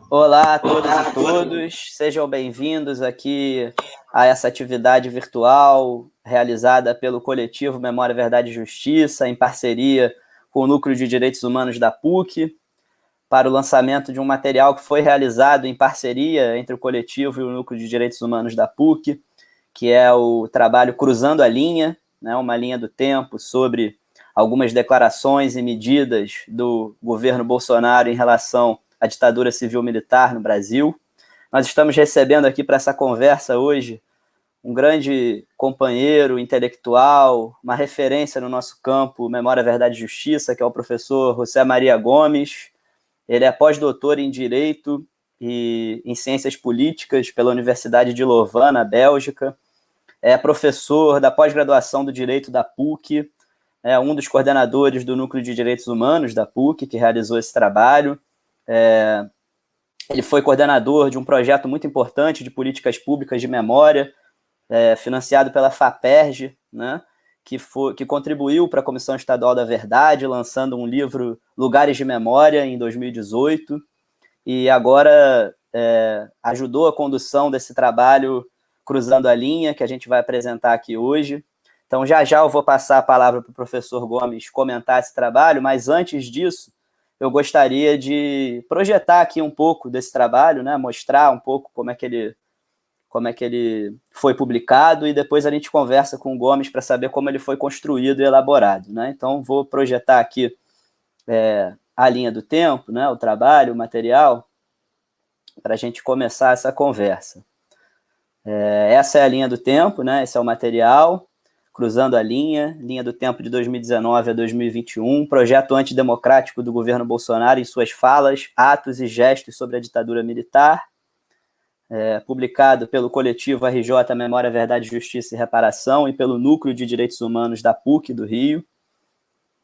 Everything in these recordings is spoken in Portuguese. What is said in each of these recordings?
Olá a todas e todos, sejam bem-vindos aqui a essa atividade virtual realizada pelo coletivo Memória, Verdade e Justiça, em parceria com o Núcleo de Direitos Humanos da PUC, para o lançamento de um material que foi realizado em parceria entre o coletivo e o Núcleo de Direitos Humanos da PUC, que é o trabalho Cruzando a Linha, né, uma linha do tempo sobre algumas declarações e medidas do governo Bolsonaro em relação à ditadura civil-militar no Brasil. Nós estamos recebendo aqui para essa conversa hoje um grande companheiro intelectual, uma referência no nosso campo Memória, Verdade e Justiça, que é o professor José Maria Gomes. Ele é pós-doutor em Direito e em Ciências Políticas pela Universidade de Louvain, na Bélgica. É professor da pós-graduação do Direito da PUC, é um dos coordenadores do Núcleo de Direitos Humanos da PUC, que realizou esse trabalho. Ele foi coordenador de um projeto muito importante de políticas públicas de memória, financiado pela FAPERJ, né, que contribuiu para a Comissão Estadual da Verdade, lançando um livro Lugares de Memória, em 2018, e agora ajudou a condução desse trabalho Cruzando a Linha, que a gente vai apresentar aqui hoje. Então, já eu vou passar a palavra para o professor Gomes comentar esse trabalho, mas antes disso, eu gostaria de projetar aqui um pouco desse trabalho, né? Mostrar um pouco como é que ele foi publicado, e depois a gente conversa com o Gomes para saber como ele foi construído e elaborado, né? Então, vou projetar aqui a linha do tempo, né? O trabalho, o material, para a gente começar essa conversa. Essa é a linha do tempo, né? Esse é o material, Cruzando a linha do tempo de 2019 a 2021, projeto antidemocrático do governo Bolsonaro em suas falas, atos e gestos sobre a ditadura militar, publicado pelo coletivo RJ Memória, Verdade, Justiça e Reparação e pelo Núcleo de Direitos Humanos da PUC do Rio.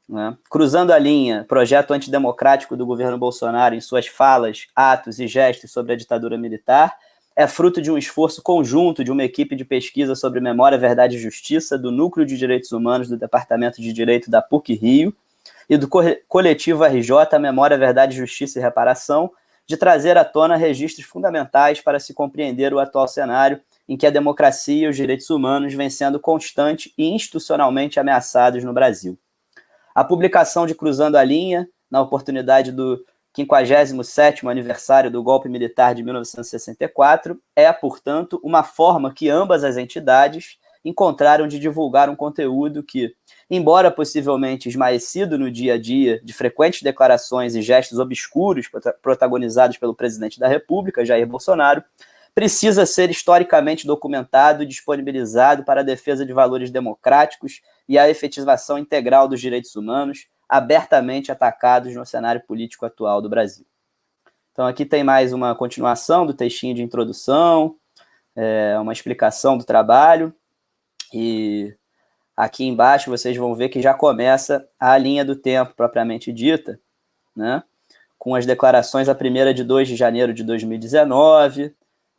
Né? Cruzando a linha, projeto antidemocrático do governo Bolsonaro em suas falas, atos e gestos sobre a ditadura militar, é fruto de um esforço conjunto de uma equipe de pesquisa sobre memória, verdade e justiça do Núcleo de Direitos Humanos do Departamento de Direito da PUC Rio e do coletivo RJ Memória, Verdade, Justiça e Reparação, de trazer à tona registros fundamentais para se compreender o atual cenário em que a democracia e os direitos humanos vêm sendo constante e institucionalmente ameaçados no Brasil. A publicação de Cruzando a Linha, na oportunidade do 57º aniversário do golpe militar de 1964, é, portanto, uma forma que ambas as entidades encontraram de divulgar um conteúdo que, embora possivelmente esmaecido no dia a dia de frequentes declarações e gestos obscuros protagonizados pelo presidente da República, Jair Bolsonaro, precisa ser historicamente documentado e disponibilizado para a defesa de valores democráticos e a efetivação integral dos direitos humanos, abertamente atacados no cenário político atual do Brasil. Então, aqui tem mais uma continuação do textinho de introdução, uma explicação do trabalho, e aqui embaixo vocês vão ver que já começa a linha do tempo propriamente dita, né? Com as declarações, a primeira de 2 de janeiro de 2019,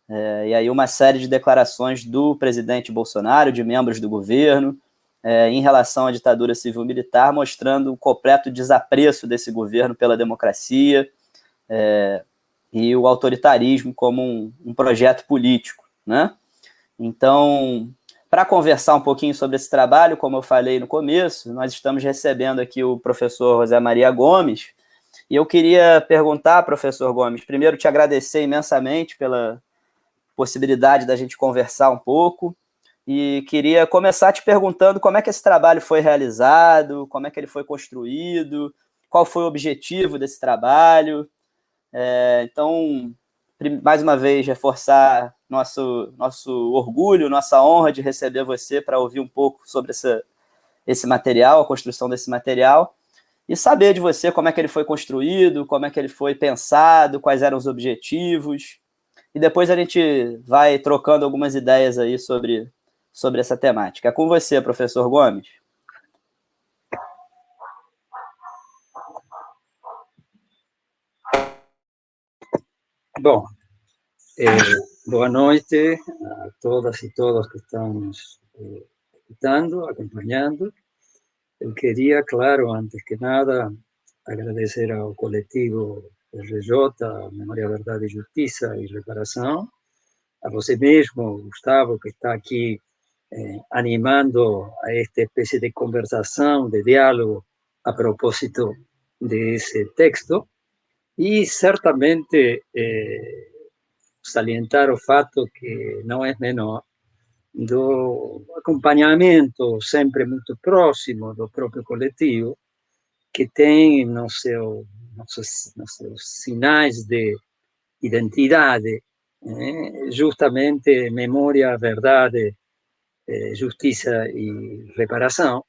e aí uma série de declarações do presidente Bolsonaro, de membros do governo, em relação à ditadura civil-militar, mostrando o completo desapreço desse governo pela democracia e o autoritarismo como um projeto político, né? Então, para conversar um pouquinho sobre esse trabalho, como eu falei no começo, nós estamos recebendo aqui o professor José Maria Gomes, e eu queria perguntar, professor Gomes, primeiro te agradecer imensamente pela possibilidade da gente conversar um pouco, e queria começar te perguntando como é que esse trabalho foi realizado, como é que ele foi construído, qual foi o objetivo desse trabalho. Então, mais uma vez, reforçar nosso orgulho, nossa honra de receber você para ouvir um pouco sobre esse material, a construção desse material, e saber de você como é que ele foi construído, como é que ele foi pensado, quais eram os objetivos, e depois a gente vai trocando algumas ideias aí sobre essa temática. É com você, professor Gomes. Bom, boa noite a todas e todos que estão nos escutando, acompanhando. Eu queria, claro, antes que nada, agradecer ao coletivo RJ, Memória, Verdade, Justiça e Reparação, a você mesmo, Gustavo, que está aqui animando a esta espécie de conversação, de diálogo a propósito desse texto, e certamente salientar o fato que não é menor do acompanhamento sempre muito próximo do próprio coletivo, que tem nos seus sinais de identidade justamente memória, verdade, justiça e reparação,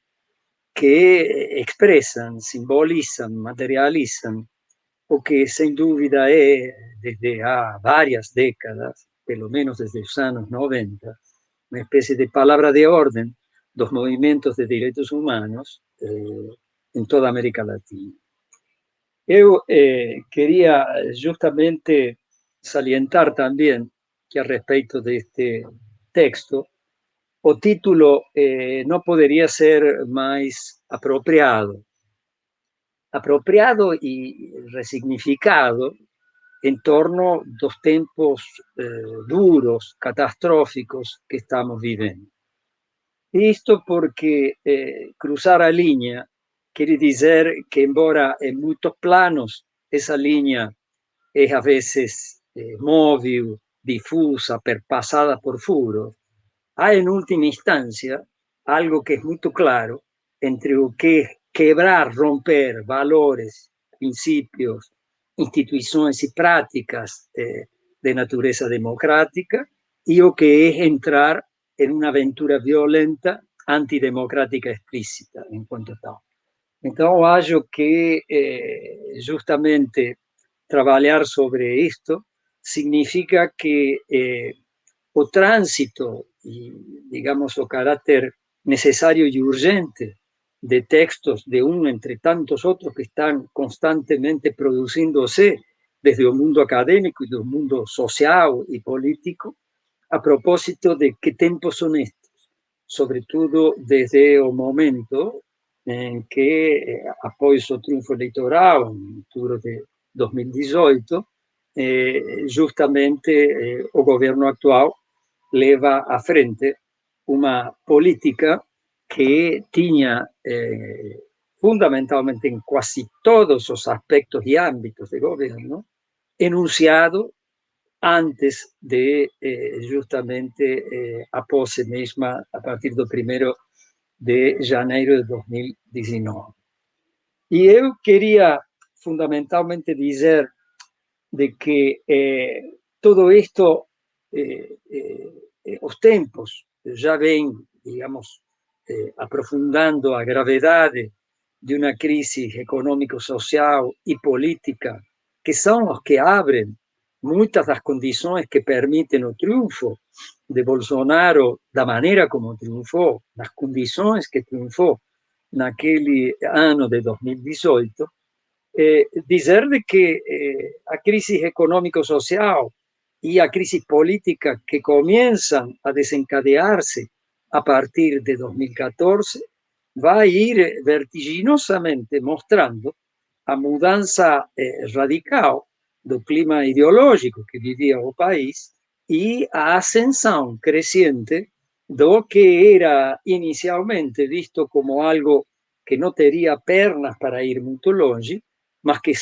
que expressam, simbolizam, materializam o que, sem dúvida, é, desde há várias décadas, pelo menos desde os anos 90, uma espécie de palavra de ordem dos movimentos de direitos humanos em toda a América Latina. Eu queria justamente salientar também que, a respeito deste texto, o título não poderia ser mais apropriado e resignificado em torno dos tempos duros, catastróficos que estamos vivendo. Isto porque cruzar a linha quer dizer que, embora em muitos planos essa linha é a vezes móvel, difusa, perpassada por furos, há, em última instância, algo que é muito claro entre o que é quebrar, romper valores, princípios, instituições e práticas de natureza democrática e o que é entrar em uma aventura violenta, antidemocrática explícita, enquanto tal. Então, acho que justamente trabalhar sobre isto significa que o trânsito e, digamos, o caráter necessário e urgente de textos de entre tantos outros que estão constantemente produzindo-se desde o mundo acadêmico e do mundo social e político, a propósito de que tempos são estes, sobretudo desde o momento em que, após o triunfo eleitoral, em outubro de 2018, justamente o governo atual leva à frente uma política que tinha, fundamentalmente em quase todos os aspectos e âmbitos de governo, enunciado antes de justamente a posse mesma a partir do 1º de janeiro de 2019. E eu queria fundamentalmente dizer de que todo isto, os tempos já vêm, digamos, aprofundando a gravidade de uma crise econômico-social e política, que são os que abrem muitas das condições que permitem o triunfo de Bolsonaro da maneira como triunfou, nas condições que triunfou naquele ano de 2018, dizer de que a crise econômico-social e a crise política que começam a desencadear-se a partir de 2014 vai ir vertiginosamente mostrando a mudança radical do clima ideológico que vivia o país e a ascensão crescente do que era inicialmente visto como algo que não teria pernas para ir muito longe, mas que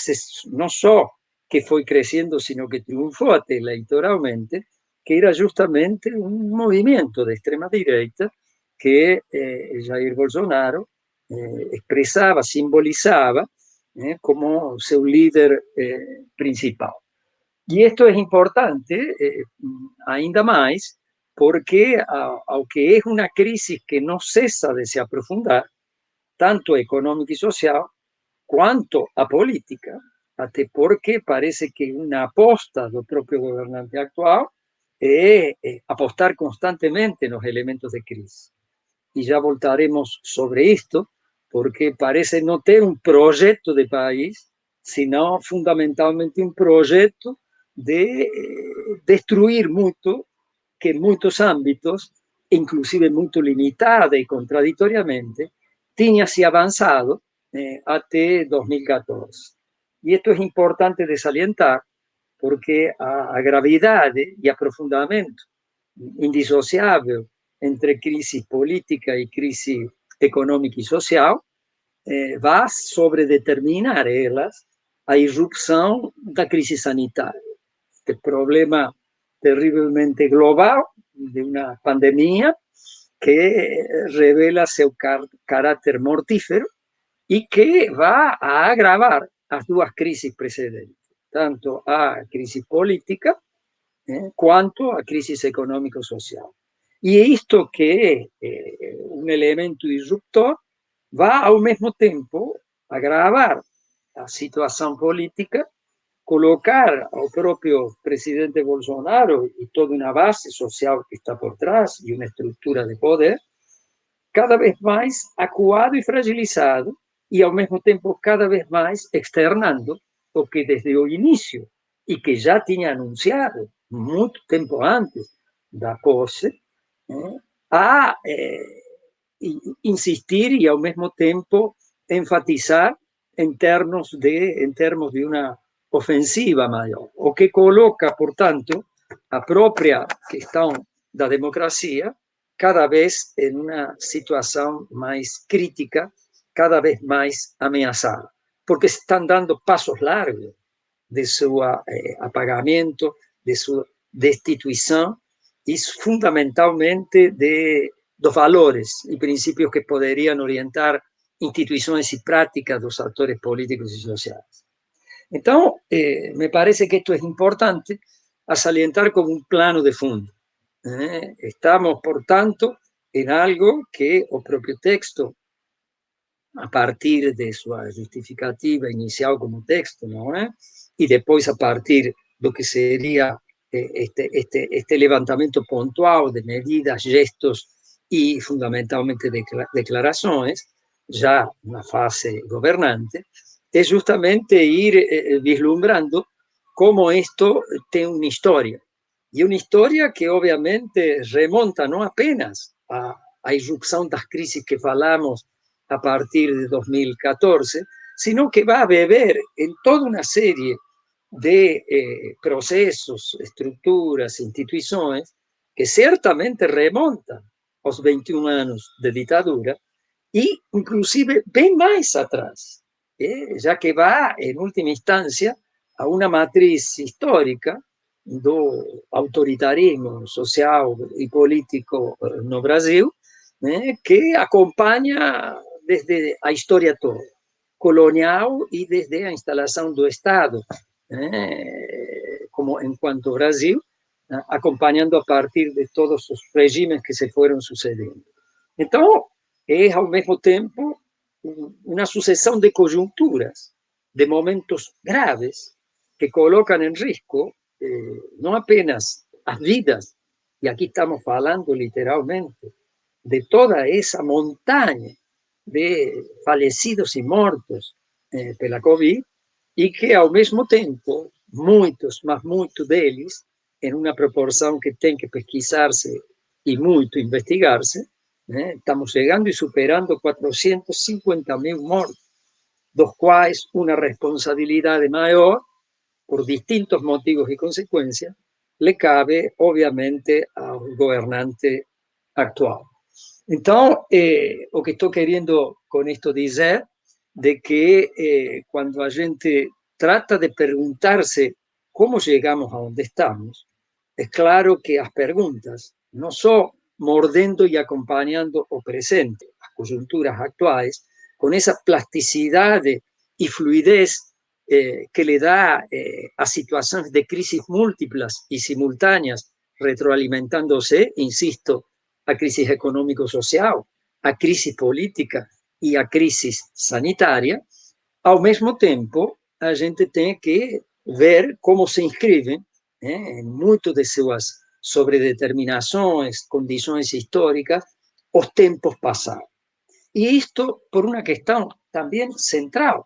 não só que foi crescendo, sino que triunfou até eleitoralmente, que era justamente um movimento de extrema-direita que Jair Bolsonaro expressava, simbolizava como seu líder principal. E isto é importante ainda mais porque, ao que é uma crise que não cessa de se aprofundar, tanto econômica e social, quanto a política, até porque parece que uma aposta do próprio governante atual é apostar constantemente nos elementos de crise. E já voltaremos sobre isto, porque parece não ter um projeto de país, senão fundamentalmente um projeto de destruir muito, que em muitos âmbitos, inclusive muito limitada e contraditoriamente, tinha se avançado até 2014. Y esto es importante de salientar porque a gravidade e aprofundamento indissociável entre crise política e crise econômica e social vai sobredeterminar elas a irrupção da crise sanitária. Este problema terrivelmente global de uma pandemia que revela seu caráter mortífero e que vai a agravar as duas crises precedentes, tanto a crise política quanto a crise econômico-social. E isto que é um elemento disruptor vai, ao mesmo tempo, agravar a situação política, colocar ao próprio presidente Bolsonaro e toda uma base social que está por trás e uma estrutura de poder cada vez mais acuado e fragilizado e, ao mesmo tempo, cada vez mais externando o que desde o início e que já tinha anunciado muito tempo antes da posse, a insistir e, ao mesmo tempo, enfatizar em termos de uma ofensiva maior, o que coloca, portanto, a própria questão da democracia cada vez em uma situação mais crítica, cada vez mais ameaçada, porque estão dando passos largos de seu apagamento, de sua destituição e fundamentalmente dos valores e princípios que poderiam orientar instituições e práticas dos atores políticos e sociais. Então, me parece que isto é importante a salientar como um plano de fundo. Estamos, portanto, em algo que o próprio texto, a partir de sua justificativa inicial como texto, não é? E depois a partir do que seria este levantamento pontual de medidas, gestos e, fundamentalmente, declarações, já na fase governante, é justamente ir vislumbrando como isto tem uma história. E uma história que, obviamente, remonta não apenas à irrupção das crises que falamos a partir de 2014, sino que vai beber em toda uma série de processos, estruturas, instituições que certamente remontam aos 21 anos de ditadura e, inclusive, bem mais atrás, já que vai, em última instância, a uma matriz histórica do autoritarismo social e político no Brasil, que acompanha desde a história toda, colonial e desde a instalação do Estado, como enquanto Brasil, acompanhando a partir de todos os regimes que se foram sucedendo. Então, é ao mesmo tempo uma sucessão de conjunturas, de momentos graves que colocam em risco não apenas as vidas, e aqui estamos falando literalmente de toda essa montanha de falecidos e mortos pela Covid, e que, ao mesmo tempo, muitos, mas muitos deles, em uma proporção que tem que pesquisar-se e muito investigar-se, estamos chegando e superando 450.000 mortos, dos quais uma responsabilidade maior, por distintos motivos e consequências, le cabe, obviamente, ao governante actual. Então, o que estou querendo com isto dizer de que quando a gente trata de perguntar-se como chegamos a onde estamos, é claro que as perguntas, não só mordendo e acompanhando o presente, as conjunturas atuais, com essa plasticidade e fluidez que le dá a situações de crises múltiplas e simultâneas, retroalimentándose, insisto, a crise econômico-social, a crise política e a crise sanitária, ao mesmo tempo, a gente tem que ver como se inscrevem em muito de suas sobredeterminações, condições históricas, os tempos passados. E isto por uma questão também central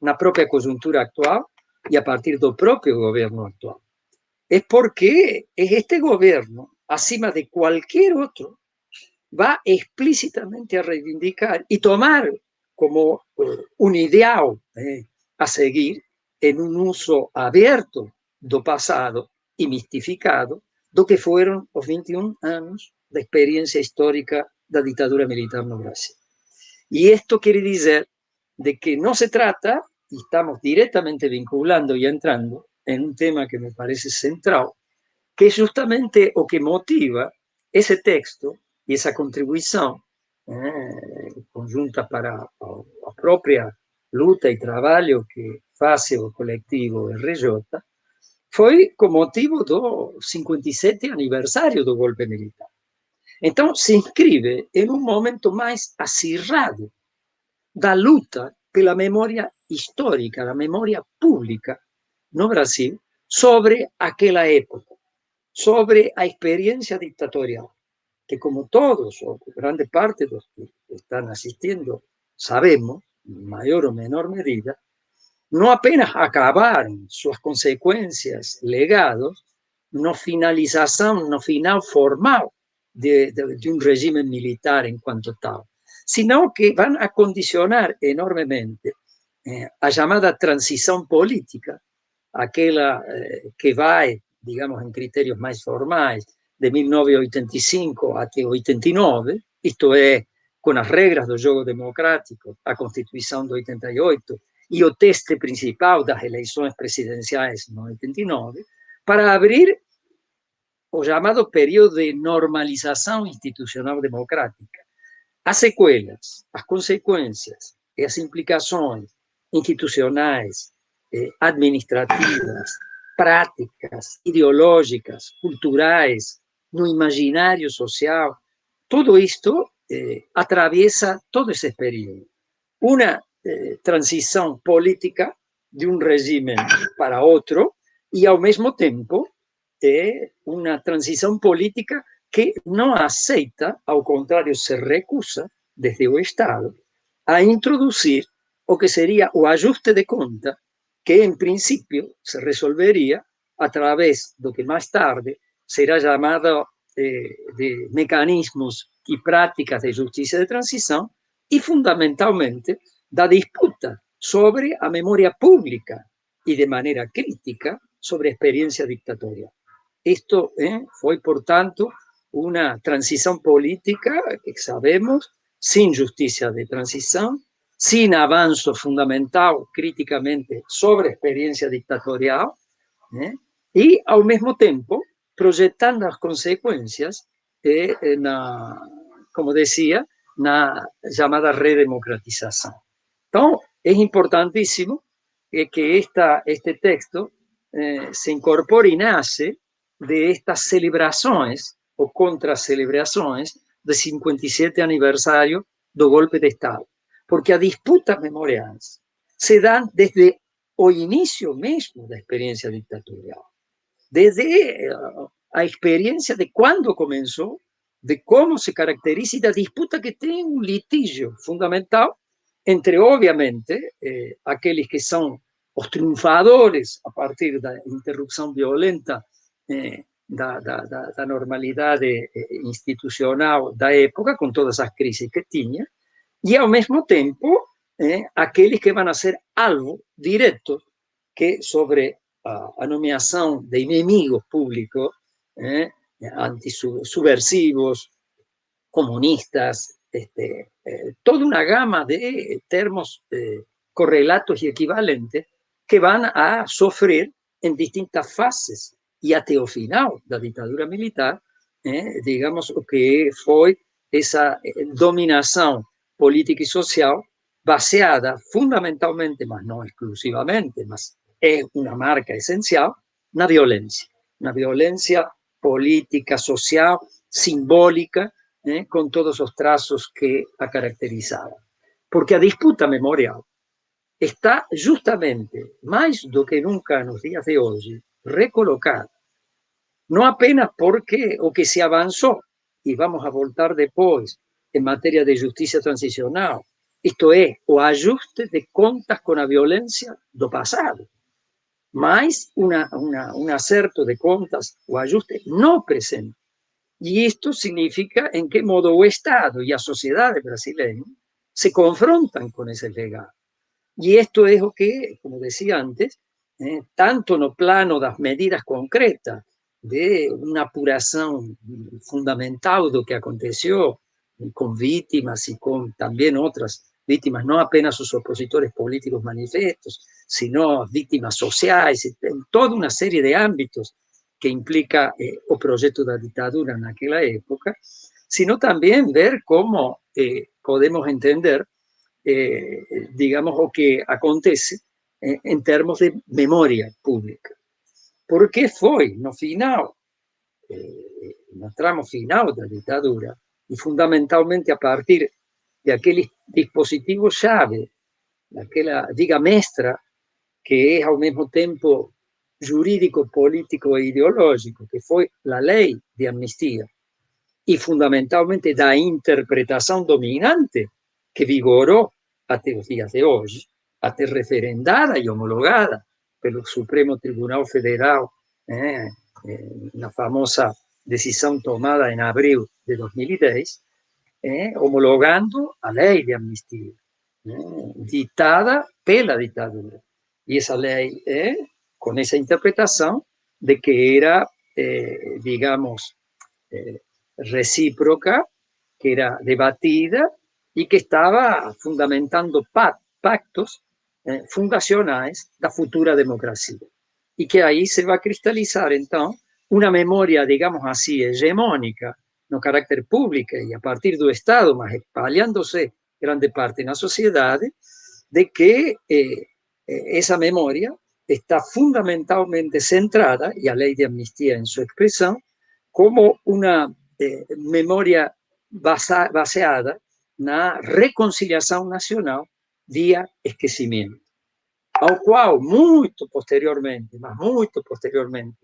na própria conjuntura atual e a partir do próprio governo atual. É porque este governo, acima de qualquer outro, vai explicitamente a reivindicar e tomar como um ideal a seguir en un uso abierto do passado e mistificado do que foram os 21 anos da experiência histórica da ditadura militar no Brasil. Y esto quiere decir de que no se trata, y estamos directamente vinculando y entrando en un tema que me parece central, que es justamente lo que motiva ese texto y esa contribución conjunta para la propia luta y trabajo que hace el colectivo RJ, fue con motivo del 57 aniversario del golpe militar. Entonces se inscribe en un momento más acirrado da luta pela memória histórica, da memória pública no Brasil sobre aquela época, sobre a experiência ditatorial, que como todos, ou grande parte dos que están asistindo, sabemos, en mayor o menor medida, no apenas acabaron suas consecuencias, legados, no finalização, no final formal de un régimen militar en cuanto tal, sino que van a condicionar enormemente a llamada transición política, aquella que va, digamos, en criterios más formales, de 1985 a 89, esto es, con las reglas del juego democrático, a Constitución de 88 y el teste principal de las elecciones presidenciales en 89, para abrir o llamado período de normalización institucional democrática. As sequelas, as consequências e as implicações institucionais, administrativas, práticas, ideológicas, culturais, no imaginário social, tudo isto atraviesa todo esse período. Uma transição política de um regime para outro e, ao mesmo tempo, uma transição política que no aceita, al contrario, se recusa desde el Estado a introducir lo que sería o ajuste de cuenta, que en principio se resolvería a través de lo que más tarde será llamado de mecanismos y prácticas de justicia de transición y fundamentalmente da disputa sobre a memoria pública y de manera crítica sobre experiencia dictatorial. Esto fue, por tanto, una transición política que sabemos, sin justicia de transición, sin avance fundamental críticamente sobre experiencia dictatorial, y al mismo tiempo proyectando las consecuencias, como decía, la llamada redemocratización. Entonces, es importantísimo que este texto se incorpore y nace de estas celebrações ou contra-celebrações do 57 aniversário do golpe de Estado. Porque as disputas memoriais se dão desde o início mesmo da experiência ditatorial. Desde a experiência de quando começou, de como se caracteriza e da disputa que tem um litígio fundamental entre, obviamente, aqueles que são os triunfadores a partir da interrupção violenta da normalidade institucional da época, com todas as crises que tinha, e, ao mesmo tempo, aqueles que vão ser alvo direto que sobre a nomeação de inimigos públicos, antisubversivos, comunistas, toda una gama de termos correlatos y equivalentes que van a sufrir en distintas fases y hasta el final de la dictadura militar, digamos, lo que fue esa dominación política y social baseada fundamentalmente, mas no exclusivamente, mas es una marca esencial, una violencia política, social, simbólica, con todos los trazos que la caracterizaban. Porque a disputa memorial está justamente, más do que nunca en los días de hoy, recolocada, no apenas porque o que se avanzó, y vamos a voltar después en materia de justicia transicional, esto es, o ajuste de contas con la violencia do pasado, más un acerto de contas o ajuste no presente. Y esto significa en qué modo el Estado y la sociedad brasileña se confrontan con ese legado. Y esto es lo que, como decía antes, tanto no plano das medidas concretas, de uma apuração fundamental do que aconteceu, com vítimas e com também outras vítimas, não apenas os opositores políticos manifestos, sino as vítimas sociais, em toda uma série de âmbitos que implica o projeto da ditadura naquela época, sino também ver como podemos entender, digamos, o que acontece em termos de memória pública. Porque foi, no final, no tramo final da ditadura, e fundamentalmente a partir de aquele dispositivo-chave, daquela viga mestra, que é ao mesmo tempo jurídico, político e ideológico, que foi a lei de amnistia, e fundamentalmente da interpretação dominante que vigorou até os dias de hoje, até referendada e homologada pelo Supremo Tribunal Federal, na famosa decisão tomada em abril de 2010, homologando a lei de amnistia, ditada pela ditadura. E essa lei com essa interpretação de que era, digamos, recíproca, que era debatida e que estava fundamentando pactos fundacionais da futura democracia. E que aí se vai cristalizar, então, uma memória, digamos assim, hegemônica no carácter público e a partir do Estado, mas espalhando-se grande parte na sociedade, de que essa memória está fundamentalmente centrada, e a lei de amnistia em sua expressão, como uma memória baseada na reconciliação nacional via esquecimento. Ao qual, muito posteriormente,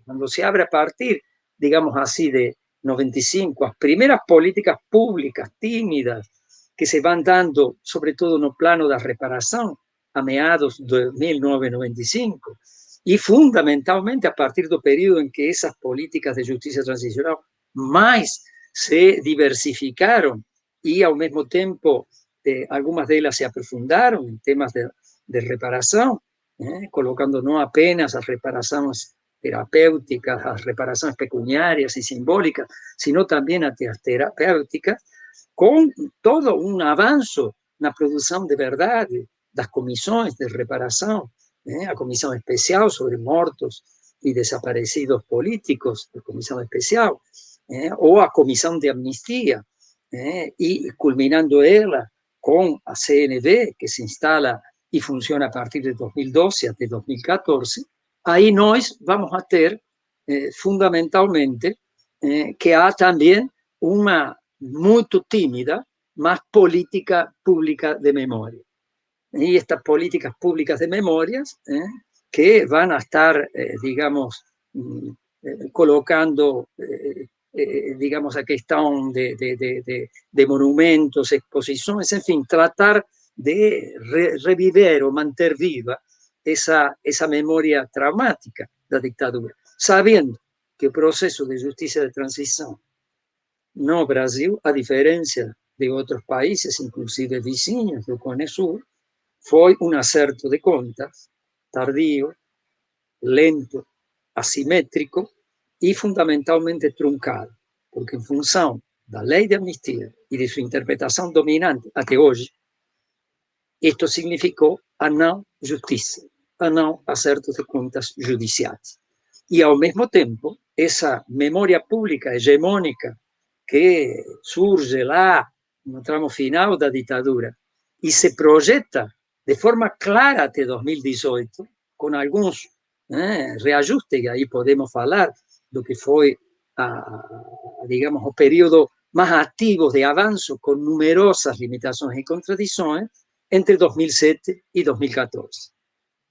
quando se abre a partir, digamos assim, de 95, as primeiras políticas públicas tímidas que se vão dando, sobretudo no plano da reparação, a meados de 1995, e fundamentalmente a partir do período em que essas políticas de justiça transicional mais se diversificaram e, ao mesmo tempo, algumas delas se aprofundaram em temas de reparação, colocando não apenas as reparações terapêuticas, as reparações pecuniárias e simbólicas, sino também até as terapêuticas, com todo um avanço na produção de verdade das comissões de reparação, a Comissão Especial sobre Mortos e Desaparecidos Políticos, a Comissão Especial, ou a Comissão de Amnistia, e culminando ela com a CNV, que se instala e funciona a partir de 2012 até 2014, aí nós vamos a ter, fundamentalmente, que há também uma muito tímida, mas política pública de memória. Y estas políticas públicas de memorias que van a estar, digamos, colocando, digamos, a questão de monumentos, exposições, enfim, tratar de reviver ou manter viva essa memória traumática da ditadura, sabendo que o processo de justiça de transição no Brasil, a diferença de outros países, inclusive vizinhos do Cone Sul, foi um acerto de contas tardio, lento, assimétrico e fundamentalmente truncado, porque em função da lei de amnistia e de sua interpretação dominante até hoje, isto significou a não justiça, a não acerto de contas judiciais. E, ao mesmo tempo, essa memória pública hegemônica que surge lá no tramo final da ditadura e se projeta de forma clara até 2018, com alguns reajustes, e aí podemos falar do que foi, digamos, o período mais ativo de avanço, com numerosas limitações e contradições, entre 2007 e 2014.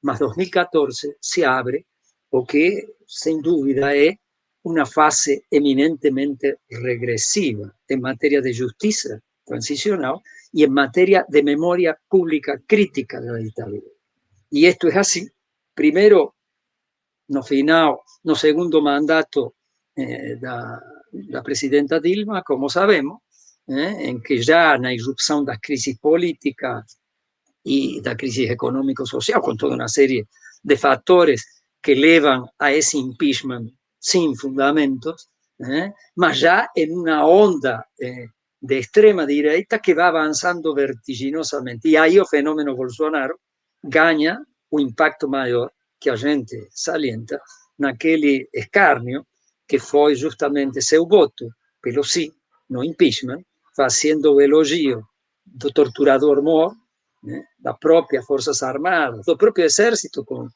Mas 2014 se abre o que, sem dúvida, é uma fase eminentemente regressiva em matéria de justiça transicional e em matéria de memória pública crítica da ditadura. E isto é assim, primeiro, no segundo mandato da presidenta Dilma, como sabemos, em que já na irrupção das crises políticas e da crise econômico-social, com toda uma série de factores que llevan a ese impeachment sin fundamentos, más ya en una onda de extrema derecha que va avanzando vertiginosamente. Y ahí el fenómeno Bolsonaro gana un impacto mayor que a gente salienta naquele escárnio que foi justamente seu voto, pelo sí, no impeachment, fazendo o elogio do torturador Moro, das próprias Forças Armadas, do próprio Exército com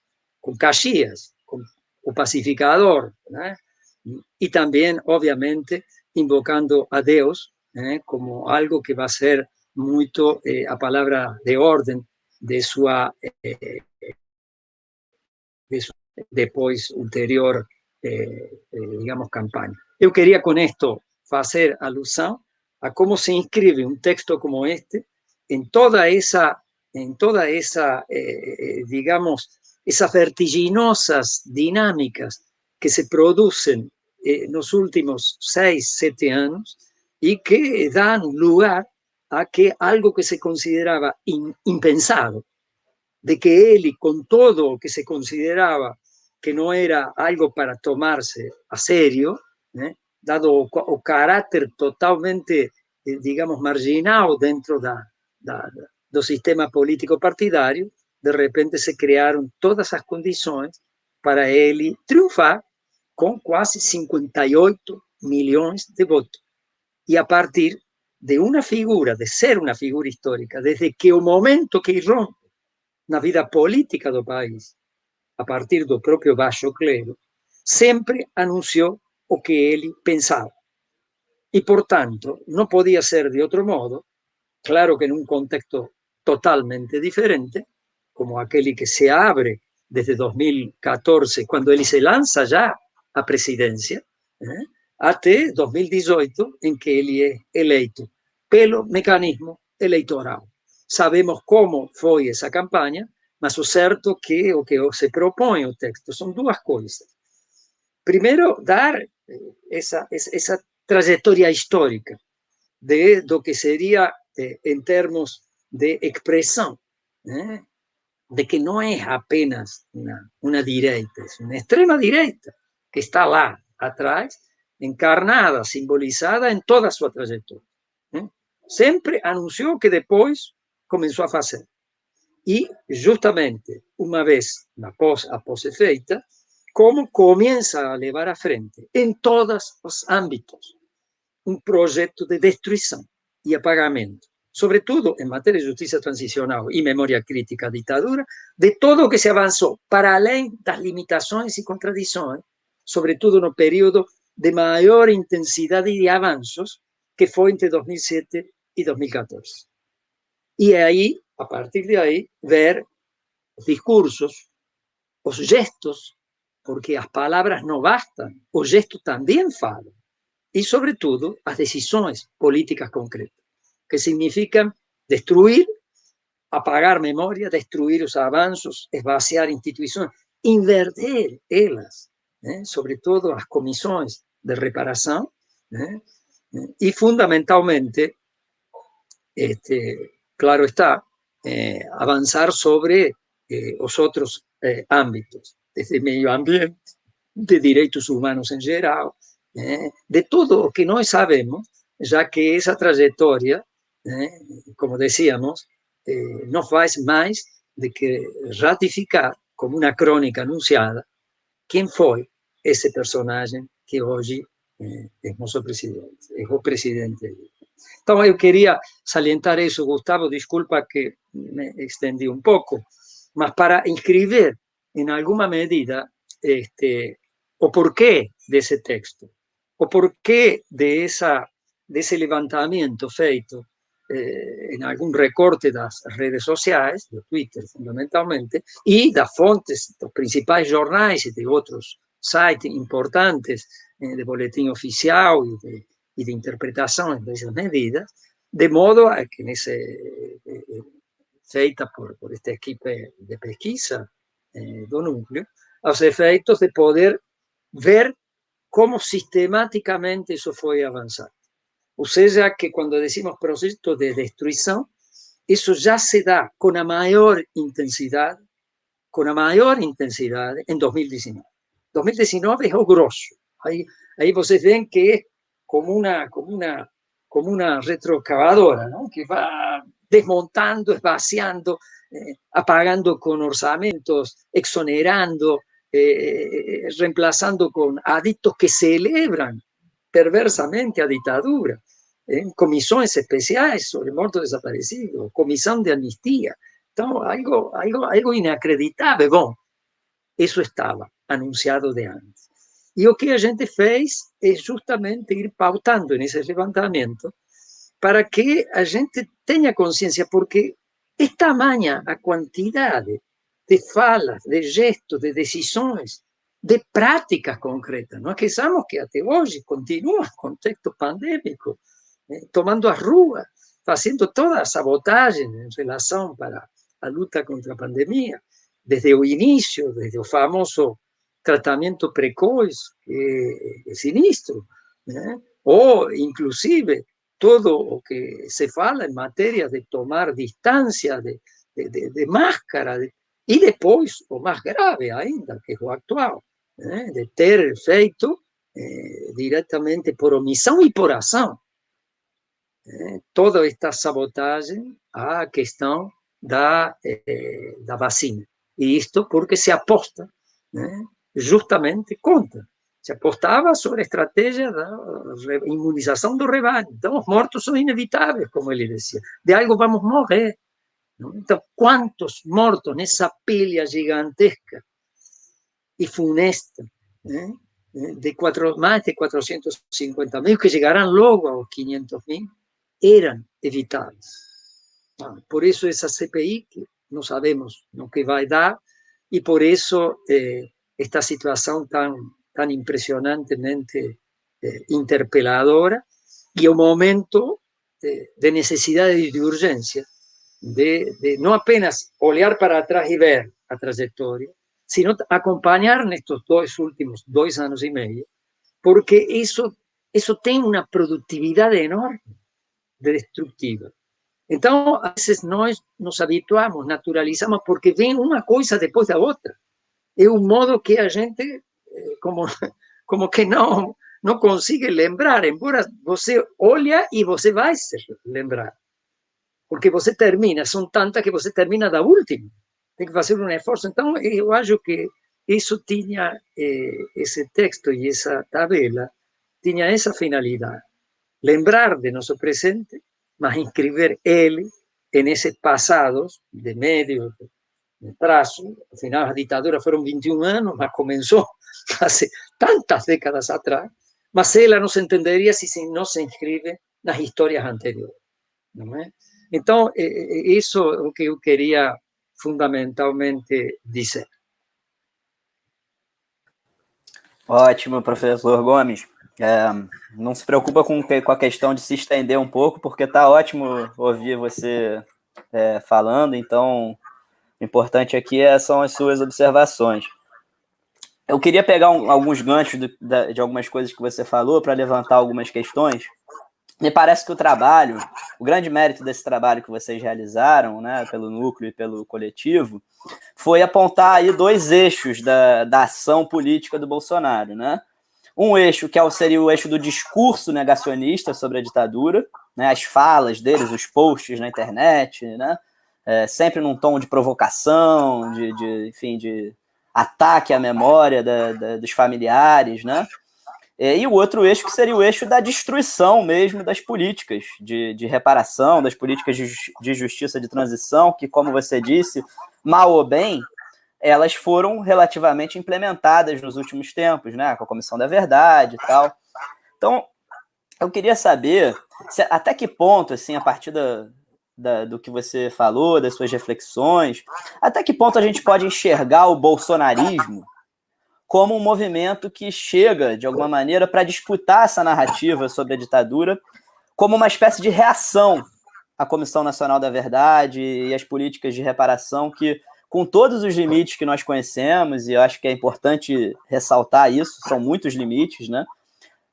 Caxias, com o pacificador, e também, obviamente, invocando a Deus como algo que vai ser muito a palavra de ordem de sua depois ulterior, digamos, campaña. Yo quería con esto hacer alusión a cómo se inscribe un texto como este en toda esa, digamos, esas vertiginosas dinámicas que se producen en los últimos 6, 7 años y que dan lugar a que algo que se consideraba impensado, de que él, y con todo que se consideraba que no era algo para tomarse a serio, dado o carácter totalmente, digamos, marginal dentro do sistema político partidario, de repente se crearon todas esas condiciones para él triunfar con casi 58 millones de votos. Y a partir de una figura, de ser una figura histórica, desde que el momento que irrompe na vida política do país, a partir do próprio baixo clero, sempre anunciou o que ele pensava. E, portanto, não podia ser de outro modo, claro que num contexto totalmente diferente, como aquele que se abre desde 2014, quando ele se lança já à presidência, até 2018, em que ele é eleito pelo mecanismo eleitoral. Sabemos como foi essa campanha, mas o certo que o que se propõe o texto são duas coisas. Primeiro, dar essa trajetória histórica do que seria, em termos de expressão, de que não é apenas uma direita, é uma extrema direita que está lá atrás, encarnada, simbolizada em toda a sua trajetória. Sempre anunciou que depois começou a fazer. E, justamente, uma vez a posse feita, como começa a levar à frente, em todos os âmbitos, um projeto de destruição e apagamento, sobretudo em matéria de justiça transicional e memória crítica à ditadura, de todo o que se avançou, para além das limitações e contradições, sobretudo no período de maior intensidade de avanços, que foi entre 2007 e 2014. E aí, a partir de aí, ver os discursos, os gestos, porque as palavras não bastam, os gestos também falam. Y sobre todo las decisiones políticas concretas, que significan destruir, apagar memoria, destruir los avances, esvaciar instituciones, invertir ellas, sobre todo las comisiones de reparación, y fundamentalmente, claro está, avanzar sobre los otros ámbitos, desde medio ambiente, de derechos humanos en general, de todo lo que nós sabemos, já que essa trajetória, como decíamos, não faz mais de que ratificar como uma crônica anunciada quem foi esse personagem que hoje é nosso presidente, é o presidente. Então, eu queria salientar isso, Gustavo, desculpa que me estendi um pouco, mas para inscrever, em alguma medida, o porquê desse texto, o porquê de ese levantamiento feito en algún recorte de las redes sociales, de Twitter fundamentalmente, y de fontes, de los principales jornales y de otros sites importantes de boletín oficial y de interpretación de esas medidas, de modo a que feita por esta equipo de pesquisa do núcleo, a los efectos de poder ver cómo sistemáticamente eso fue avanzando. O sea que cuando decimos proceso de destrucción, eso ya se da con la mayor intensidad con la mayor intensidad en 2019. 2019 es grosso. Ahí vocês ven que es como una retroexcavadora, ¿no? Que va desmontando, vaciando, apagando con orzamentos, exonerando, reemplazando con adictos que celebran perversamente a ditadura, comisiones especiales sobre muertos desaparecidos, comisión de amnistía. Então, algo inacreditável. Bom, isso estava anunciado de antes. E o que a gente fez é justamente ir pautando nesse levantamento para que a gente tenha consciência, porque é tamanha a quantidade de falas, de gestos, de decisões, de práticas concretas. Nós pensamos que até hoje continua o contexto pandêmico, tomando as ruas, fazendo toda a sabotagem em relação para a luta contra a pandemia, desde o início, desde o famoso tratamento precoz, que é sinistro, né? Ou, inclusive, todo o que se fala em matéria de tomar distância, de máscara, e depois, o mais grave ainda, que é o atual, né? De ter feito diretamente por omissão e por ação toda esta sabotagem à questão da vacina. E isto porque se aposta, né, justamente contra. Se apostava sobre a estratégia da imunização do rebanho. Então, os mortos são inevitáveis, como ele dizia. De algo vamos morrer. Não? Então, quantos mortos nessa pilha gigantesca e funesta, né, de mais de 450 mil, que chegarão logo aos 500 mil, eran evitables. Por eso esa CPI, que no sabemos lo que va a dar, y por eso esta situación tan impresionantemente interpeladora, y un momento de necesidad y de urgencia, de no apenas olear para atrás y ver la trayectoria, sino acompañar en estos últimos 2 años y medio, porque eso tiene una productividad enorme, destructiva. Então, a vezes nós nos habituamos, naturalizamos, porque vem uma coisa depois da outra. É um modo que a gente, como que não consegue lembrar, embora você olha e você vai se lembrar. Porque você termina, são tantas que você termina da última. Tem que fazer um esforço. Então, eu acho que isso tinha, esse texto e essa tabela, tinha essa finalidade. Lembrar de nuestro presente, mas inscribir él en ese pasado de medio, de plazo. Al final las dictaduras fueron 21 años, mas comenzó hace tantas décadas atrás, mas ella no se entendería si no se inscribe en las historias anteriores. ¿No es? Entonces, eso es lo que yo quería fundamentalmente dizer. Ótimo, professor Gomes. Não se preocupa com a questão de se estender um pouco, porque está ótimo ouvir você falando, então o importante aqui são as suas observações. Eu queria pegar alguns ganchos de algumas coisas que você falou para levantar algumas questões. Me parece que o grande mérito desse trabalho que vocês realizaram, né, pelo núcleo e pelo coletivo, foi apontar aí 2 eixos da ação política do Bolsonaro, né? Um eixo que seria o eixo do discurso negacionista sobre a ditadura, né, as falas deles, os posts na internet, né, sempre num tom de provocação, enfim, de ataque à memória dos familiares, né? E o outro eixo que seria o eixo da destruição mesmo das políticas de reparação, das políticas de justiça de transição, que, como você disse, mal ou bem, elas foram relativamente implementadas nos últimos tempos, né, com a Comissão da Verdade e tal. Então, eu queria saber até que ponto, assim, a partir do que você falou, das suas reflexões, até que ponto a gente pode enxergar o bolsonarismo como um movimento que chega, de alguma maneira, para disputar essa narrativa sobre a ditadura, como uma espécie de reação à Comissão Nacional da Verdade e às políticas de reparação que, com todos os limites que nós conhecemos, e eu acho que é importante ressaltar isso, são muitos limites, né?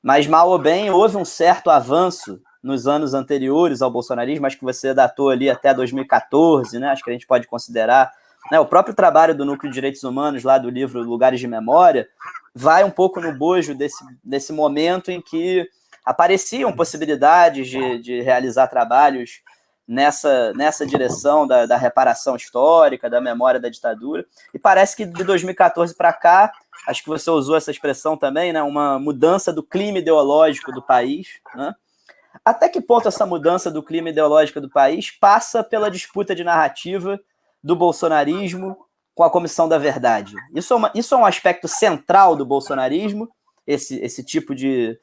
Mas, mal ou bem, houve um certo avanço nos anos anteriores ao bolsonarismo, acho que você datou ali até 2014, né? Acho que a gente pode considerar né, o próprio trabalho do Núcleo de Direitos Humanos, lá do livro Lugares de Memória, vai um pouco no bojo desse momento em que apareciam possibilidades de realizar trabalhos nessa direção da reparação histórica, da memória da ditadura, e parece que de 2014 para cá, acho que você usou essa expressão também, né, uma mudança do clima ideológico do país, né? Até que ponto essa mudança do clima ideológico do país passa pela disputa de narrativa do bolsonarismo com a Comissão da Verdade? Isso é um aspecto central do bolsonarismo, esse tipo de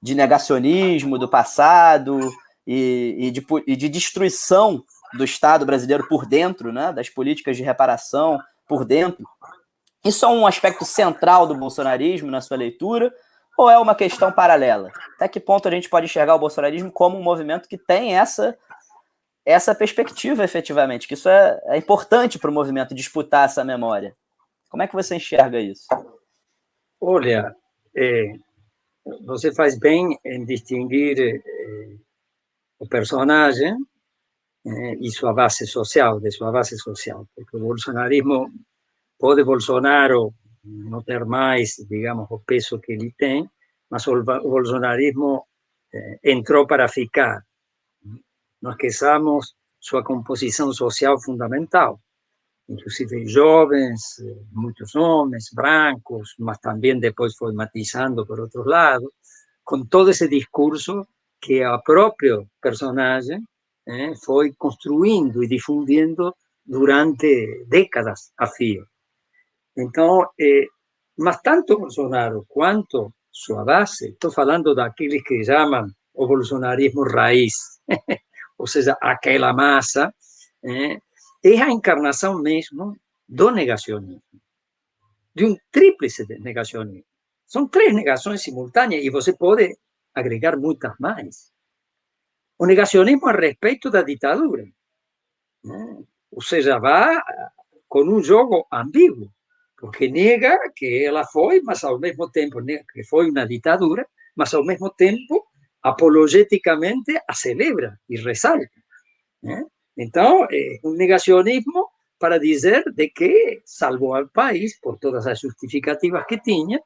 negacionismo do passado e de destruição do Estado brasileiro por dentro, né, das políticas de reparação por dentro. Isso é um aspecto central do bolsonarismo na sua leitura, ou é uma questão paralela? Até que ponto a gente pode enxergar o bolsonarismo como um movimento que tem essa perspectiva, efetivamente, que isso é importante para o movimento disputar essa memória? Como é que você enxerga isso? Olha, você faz bem em distinguir o personagem e sua base social, porque o bolsonarismo pode Bolsonaro não ter mais, digamos, o peso que ele tem, mas o bolsonarismo entrou para ficar. Não esqueçamos sua composição social fundamental, inclusive jovens, muitos homens, brancos, mas também depois foi matizando por outros lados, com todo esse discurso que o próprio personagem foi construindo e difundindo durante décadas a fio. Então, mas tanto Bolsonaro quanto sua base, estou falando daqueles que chamam o bolsonarismo raiz, ou seja, aquela massa, é a encarnação mesmo do negacionismo, de um tríplice negacionismo. São três negações simultâneas e você pode agregar muitas mais. O negacionismo a respeito da ditadura, ou seja, vai com um jogo ambíguo, porque nega que ela foi, mas ao mesmo tempo nega que foi uma ditadura, mas ao mesmo tempo apologeticamente a celebra e ressalta. Então, é um negacionismo para dizer de que salvou ao país por todas as justificativas que tinha.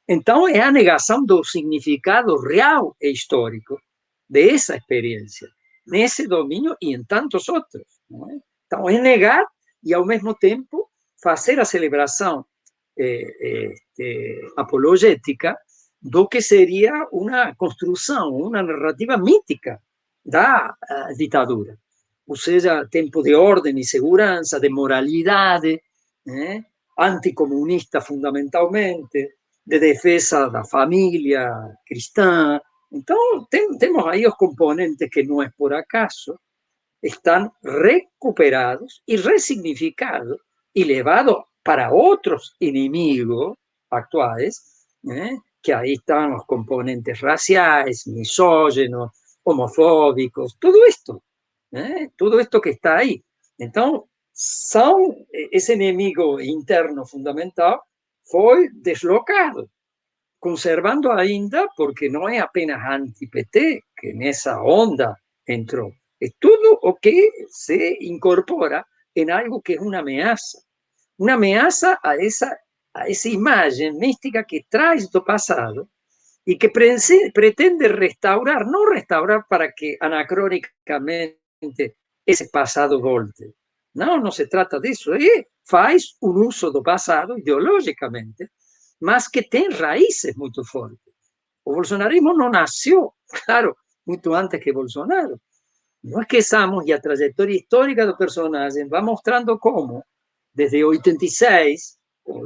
Então, é a negação do significado real e histórico dessa experiência, nesse domínio e em tantos outros. Então, é negar e, ao mesmo tempo, fazer a celebração apologética do que seria uma construção, uma narrativa mítica da ditadura. Ou seja, tempo de ordem e segurança, de moralidade, anticomunista fundamentalmente, de defesa da família cristã. Então, temos aí os componentes que não é por acaso, estão recuperados e ressignificados e levados para outros inimigos atuais, que aí estão os componentes raciais, misóginos, homofóbicos, tudo isto que está aí. Então, esse inimigo interno fundamental foi deslocado, conservando ainda, porque não é apenas anti-PT que nessa onda entrou, é tudo o que se incorpora em algo que é uma ameaça a essa imagem mística que traz do passado e que pretende restaurar, não restaurar para que anacronicamente esse passado volte. Não se trata disso. Faz um uso do passado ideologicamente, mas que tem raízes muito fortes. O bolsonarismo não nasceu, claro, muito antes que Bolsonaro. Não esqueçamos que a trajetória histórica do personagem vai mostrando como, desde 86,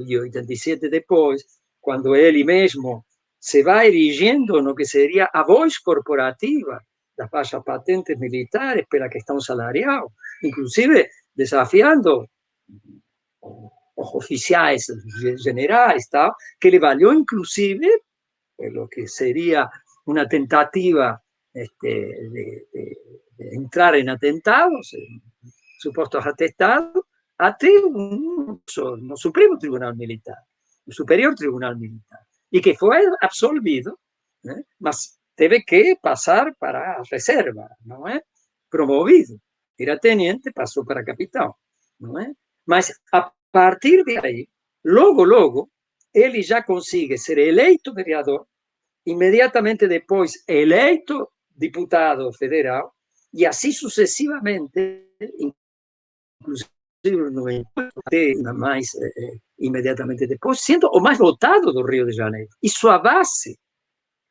e 87 depois, quando ele mesmo se vai erigindo no que seria a voz corporativa das baixas patentes militares pela questão salarial, inclusive desafiando os oficiais, os generais, tal, que ele valeu inclusive lo que sería una tentativa de entrar en atentados, en supuestos atestados, ante un Supremo Tribunal Militar, un Superior Tribunal Militar, y que fue absolvido, mas debe que pasar para reserva, ¿no es? Promovido. Era teniente, pasó para capitán, ¿no es? Mas a partir de aí, logo, ele já consegue ser eleito vereador, imediatamente depois eleito diputado federal, e assim sucessivamente, inclusive mais imediatamente depois, sendo o mais votado do Rio de Janeiro. E sua base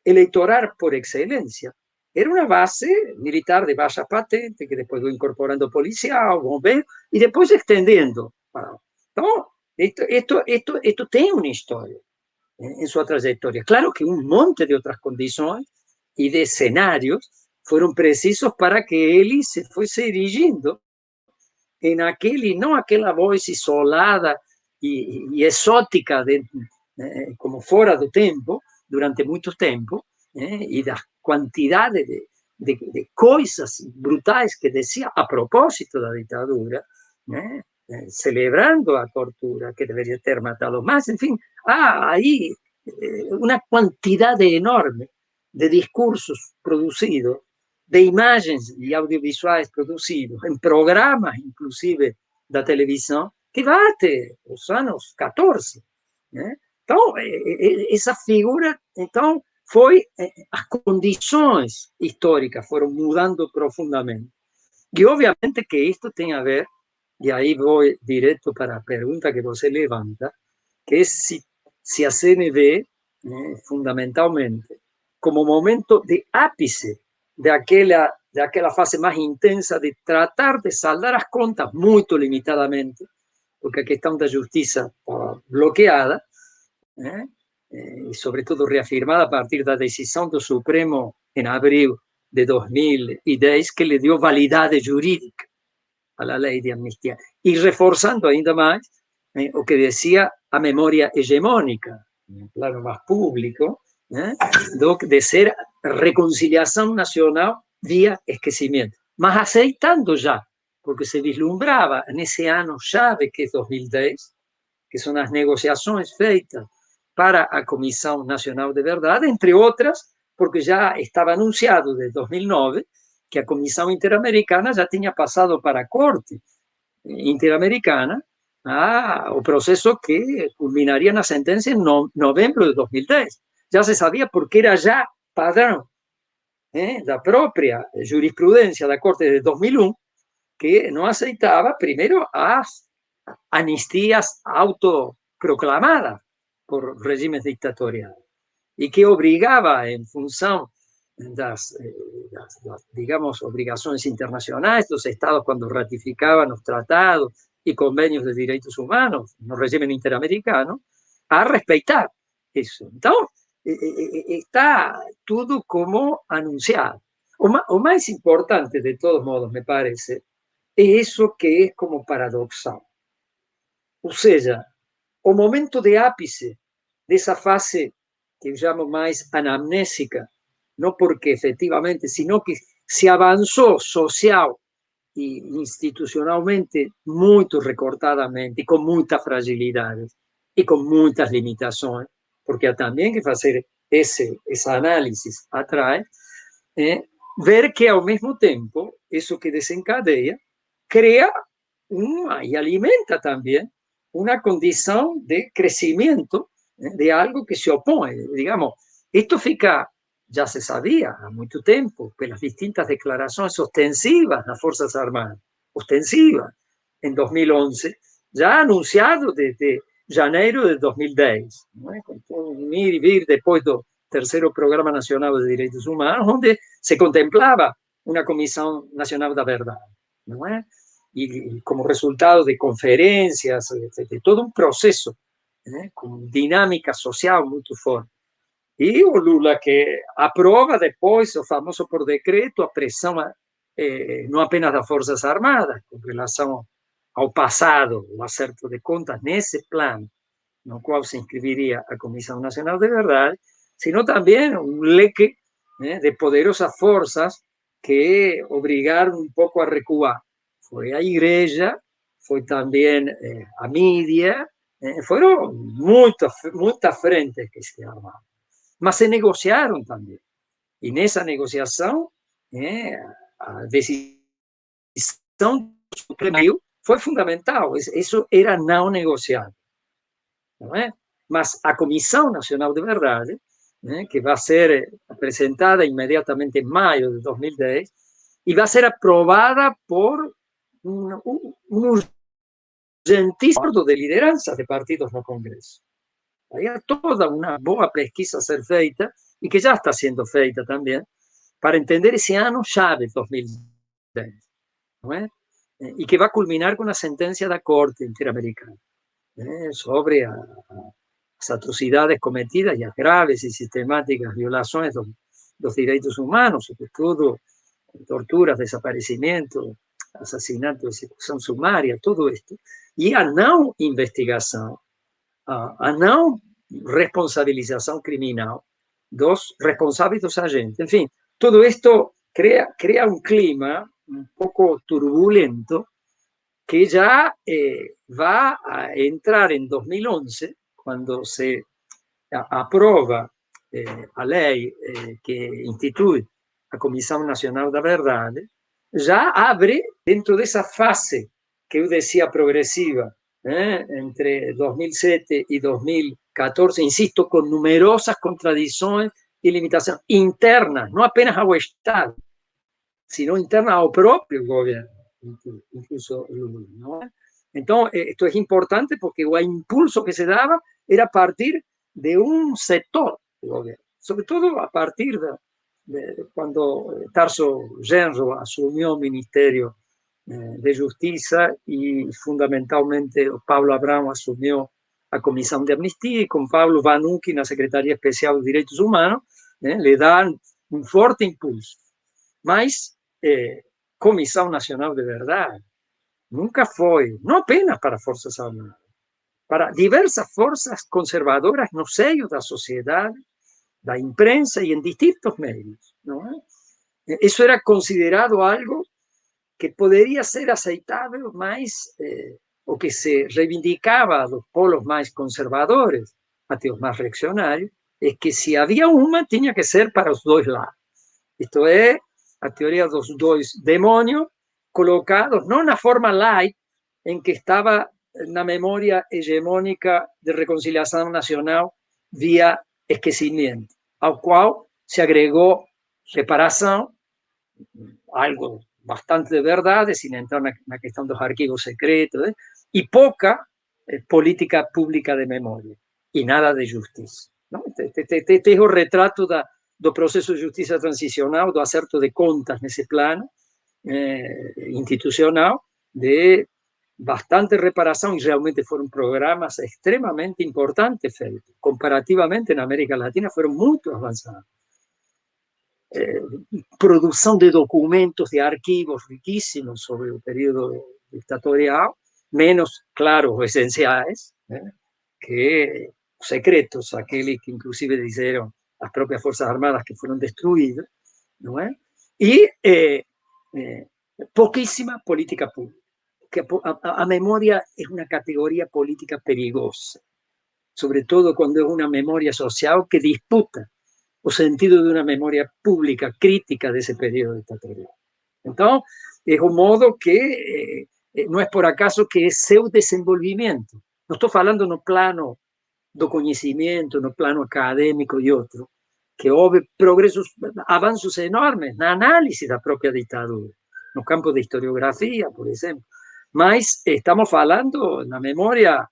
eleitoral por excelência era uma base militar de baixa patente, que depois foi incorporando policial, bombeiro, e depois extendendo. Então, esto tem uma história en su trayectoria. Claro que un monte de otras condiciones y de escenarios fueron precisos para que él se fuese erigiendo en aquel, y no aquella voz isolada y exótica de, como fuera do tempo, durante mucho tiempo, y las cantidades de cosas brutales que decía a propósito de la dictadura, celebrando a tortura que debería ter matado más, en fin, ahí una cantidad enorme de discursos producidos, de imágenes y audiovisuales producidos, en programas inclusive da televisão, que bate os anos 14. Né? Então, essa figura, então, foi, as condições históricas foram mudando profundamente. E, obviamente, que isto tem a ver, e aí vou direto para a pergunta que você levanta, que é se a CNV, fundamentalmente, como momento de ápice daquela fase mais intensa de tratar de saldar as contas muito limitadamente, porque a questão da justiça estava bloqueada, e sobretudo reafirmada a partir da decisão do Supremo em abril de 2010, que lhe deu validade jurídica à lei de amnistia, e reforçando ainda mais o que decía a memoria hegemónica, en el plano más público, de ser reconciliación nacional vía esquecimiento, más aceitando ya, porque se vislumbraba en ese año llave que es 2010, que son las negociaciones feitas para a Comisión Nacional de Verdad, entre otras, porque ya estaba anunciado desde 2009 que a Comisión Interamericana ya tenía pasado para a Corte Interamericana o proceso que culminaría en la sentencia en noviembre de 2010. Ya se sabía porque era ya padrón la propia jurisprudencia de la Corte de 2001 que no aceitaba primero a amnistías autoproclamadas por regímenes dictatoriales y que obligaba en función las, digamos, obligaciones internacionales, los estados cuando ratificaban los tratados y convenios de derechos humanos, en el régimen interamericano, a respetar eso. Entonces, está todo como anunciado. O más importante, de todos modos, me parece, es eso que es como paradoxal. O sea, o momento de ápice de esa fase que yo llamo más anamnésica, no porque efectivamente, sino que se avanzó social e institucionalmente muito recortadamente, e com muitas fragilidades e com muitas limitações, porque há também que fazer essa análise atrás, ver que ao mesmo tempo, isso que desencadeia, cria e alimenta também uma condição de crescimento de algo que se opõe. Digamos, isto fica, já se sabia há muito tempo, pelas distintas declarações ostensivas das Forças Armadas, ostensivas, em 2011, já anunciado desde janeiro de 2010, com ir e vir depois do terceiro Programa Nacional de Direitos Humanos, onde se contemplava uma Comissão Nacional da Verdade, não é? Y como resultado de conferencias, de todo un proceso con dinámica social muy fuerte. Y o Lula que aprova depois o famoso por decreto a pressão não apenas das Forças Armadas com relação ao passado, o acerto de contas nesse plano no qual se inscribiria a Comissão Nacional de Verdade, sino também um leque de poderosas forças que obrigaram um pouco a recuar. Foi a igreja, foi também a mídia, foram muitas frentes que se armaram. Mas se negociaram também. E nessa negociação, a decisão do Supremo foi fundamental, isso era não negociado. Não é? Mas a Comissão Nacional de Verdade, né, que vai ser apresentada imediatamente em maio de 2010, e vai ser aprovada por um urgentíssimo acordo de lideranças de partidos no Congresso. Aí há toda uma boa pesquisa a ser feita, e que já está sendo feita também, para entender esse ano chave, 2010, não é? E que vai culminar com a sentença da Corte Interamericana, sobre as atrocidades cometidas e as graves e sistemáticas violações dos direitos humanos, sobretudo torturas, desaparecimento, assassinato, execução sumária, tudo isto. E a não investigação, a não responsabilização criminal dos responsáveis dos agentes. Enfim, tudo isto cria um clima um pouco turbulento que ya va a entrar en 2011, cuando se aprueba a lei que institui a Comissão Nacional da Verdade, já abre, dentro dessa fase que eu decía progresiva, entre 2007 y 2014, insisto, con numerosas contradicciones y limitaciones internas, no apenas ao Estado, sino internas ao próprio governo, incluso Lula, ¿no? Entonces, esto es importante porque el impulso que se daba era a partir de un sector del gobierno, sobre todo a partir de cuando Tarso Genro asumió el Ministerio de Justicia y fundamentalmente Pablo Abrão asumió a Comisión de Amnistía y con Pablo Vanucchi la Secretaría Especial de Derechos Humanos, le dan un fuerte impulso. Mas Comissão Nacional de Verdade nunca foi, não apenas para Forças Armadas, para diversas forças conservadoras no seio da sociedade, da imprensa e em distintos meios. Não é? Isso era considerado algo que poderia ser aceitável, mas o que se reivindicava dos polos mais conservadores até os mais reaccionários é que se havia uma, tinha que ser para os dois lados. Isto é a teoria dos dois demônios colocados não na forma light em que estava na memória hegemônica de reconciliação nacional via esquecimento, ao qual se agregou reparação, algo bastante de verdade, sem entrar na questão dos arquivos secretos, e pouca política pública de memória, e nada de justiça. Este é o retrato do processo de justiça transicional, do acerto de contas nesse plano institucional, de bastante reparação, e realmente foram programas extremamente importantes feitos. Comparativamente, na América Latina, foram muito avançados. Produção de documentos, de arquivos riquíssimos sobre o período ditatorial, menos, claro, os essenciais, que os secretos, aqueles que inclusive disseram as próprias Forças Armadas que foram destruídas, não é? E pouquíssima política pública. Que a memória é uma categoria política perigosa, sobretudo quando é uma memória social que disputa o sentido de uma memória pública crítica desse período ditatorial. Então, é um modo que não é por acaso que é seu desenvolvimento. Não estou falando no plano do conhecimento, no plano acadêmico e outro, que houve progressos, avanços enormes na análise da própria ditadura, no campo da historiografia, por exemplo. Mas estamos falando na memória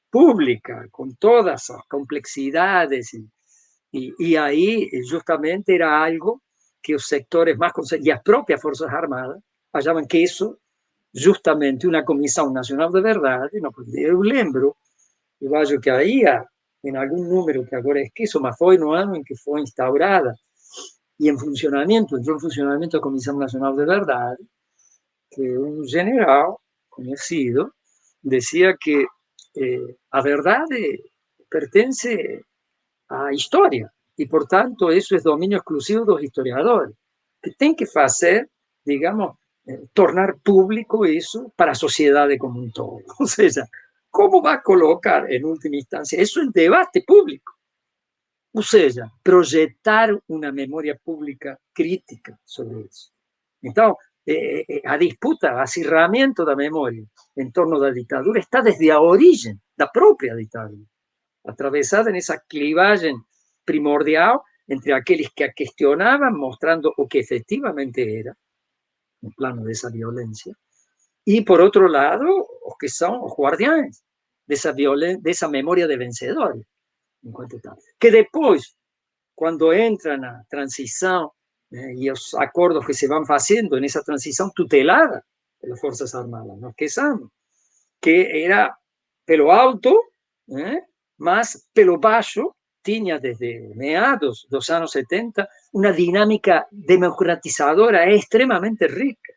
pública, com todas as complexidades, e aí justamente era algo que os sectores mais conservadores e as próprias Forças Armadas achavam que isso, justamente uma Comissão Nacional de Verdade, não podia. Eu lembro, eu acho que aí, em algum número que agora esqueço, mas foi no ano em que foi instaurada e em funcionamento, entrou em funcionamento a Comissão Nacional de Verdade, que um general conhecido dizia que a verdade pertence à história e, portanto, isso é domínio exclusivo dos historiadores, que tem que fazer, digamos, tornar público isso para a sociedade como um todo. Ou seja, como vai colocar, em última instância, isso em debate público? Ou seja, projetar uma memória pública crítica sobre isso. Então, a disputa, a acirramento da memória em torno da ditadura está desde a origem da própria ditadura, atravessada nessa clivagem primordial entre aqueles que a questionavam, mostrando o que efectivamente era, no plano dessa violência, e, por outro lado, os que são os guardiães dessa memória de vencedores, enquanto tal. Que depois, quando entra na transição, e os acordos que se vão fazendo nessa transição tutelada pelas Forças Armadas, não esqueçamos, que era pelo alto, mas pelo baixo, tinha desde meados dos anos 70 uma dinâmica democratizadora extremamente rica,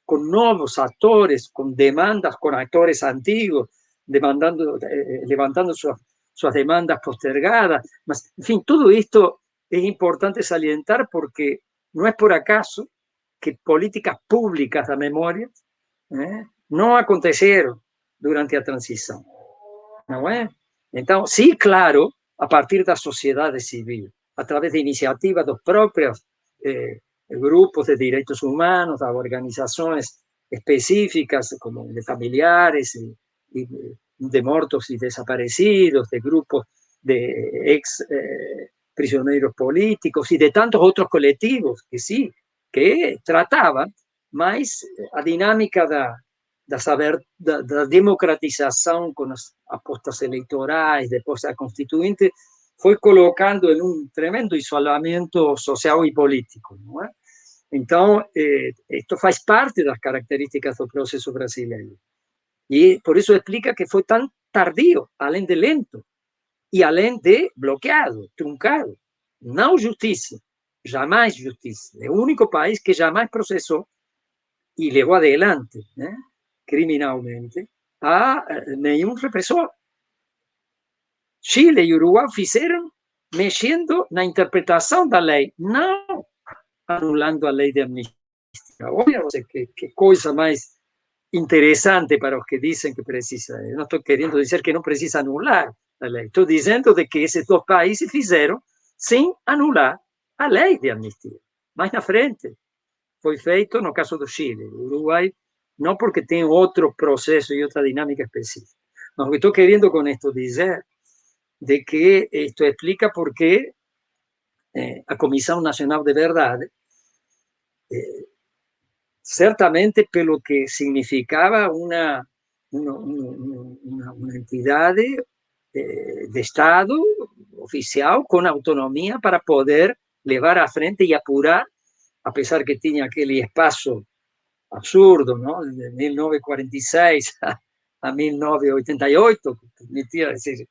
con nuevos actores, con demandas, con actores antiguos, levantando sus demandas postergadas. Mas, en fin, todo esto es importante salientar porque no es por acaso que políticas públicas de memoria no aconteceram durante a transição. Não é? Então, sim, claro, a partir da sociedade civil, através de iniciativas dos próprios grupos de direitos humanos, das organizações específicas, como de familiares, de mortos y desaparecidos, de grupos de ex prisioneiros políticos y de tantos otros colectivos que sí, que trataban, mas a dinámica da democratização com as apostas eleitorais, depois a Constituinte, foi colocando em um tremendo isolamento social e político. Não é? Então, isto faz parte das características do processo brasileiro. E por isso explica que foi tão tardio, além de lento, e além de bloqueado, truncado. Não justiça, jamais justiça. É o único país que jamais processou e levou adelante, né, criminalmente, a nenhum repressor. Chile e Uruguai fizeram mexendo na interpretação da lei, não anulando a lei de amnistia. Olha que coisa mais interessante para os que dizem que precisa. Eu não estou querendo dizer que não precisa anular a lei. Estou dizendo de que esses dois países fizeram sem anular a lei de amnistia. Mais na frente, foi feito no caso do Chile. O Uruguai, não porque tem outro processo e outra dinâmica específica. Mas o que estou querendo com isto dizer de que isto explica por que a Comissão Nacional de Verdade, certamente pelo que significava uma entidade de Estado oficial com autonomia para poder levar à frente e apurar, apesar que tinha aquele espaço absurdo, ¿no? De 1946 a 1988, que permitía decir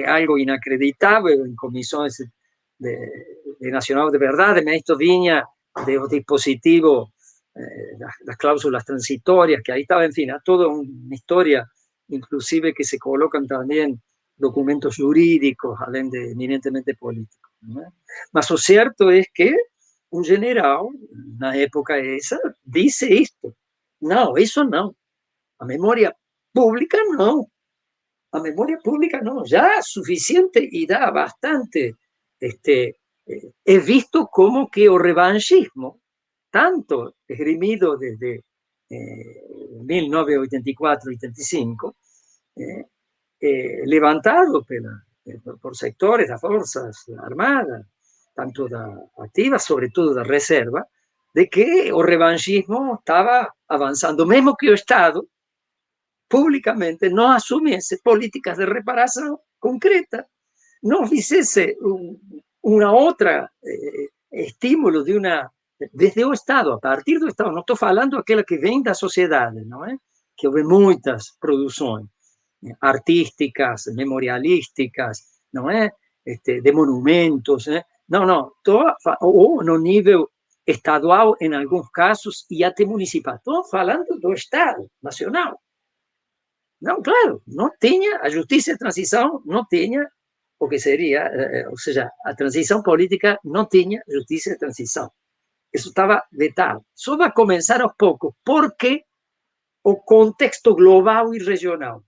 algo inacreditable en comisiones de Nacional de Verdad, esto vinha de los dispositivos, las cláusulas transitorias, que ahí estaba, en fin, toda una historia, inclusive que se colocan también documentos jurídicos, além de eminentemente políticos, ¿no? Mas lo cierto es que un general, na época essa, disse isto. Não, isso não. A memória pública, não. A memória pública, não. Já suficiente e dá bastante. É visto como que o revanchismo, tanto esgrimido desde 1984-85, levantado por sectores das Forças Armadas, tanto da activa, sobretudo da reserva, de que o revanchismo estava avançando, mesmo que o Estado, publicamente, não assumisse políticas de reparação concreta, não fizesse uma outra estímulo desde o Estado, a partir do Estado. Não estou falando aquela que vem da sociedade, não é? Que houve muitas produções artísticas, memorialísticas, não é? De monumentos, né? Não, ou no nível estadual, em alguns casos, e até municipal. Estou falando do Estado Nacional. Não, claro, não tinha, a justiça de transição não tinha o que seria, ou seja, a transição política não tinha justiça de transição. Isso estava vetado. Só vai começar aos poucos, porque o contexto global e regional,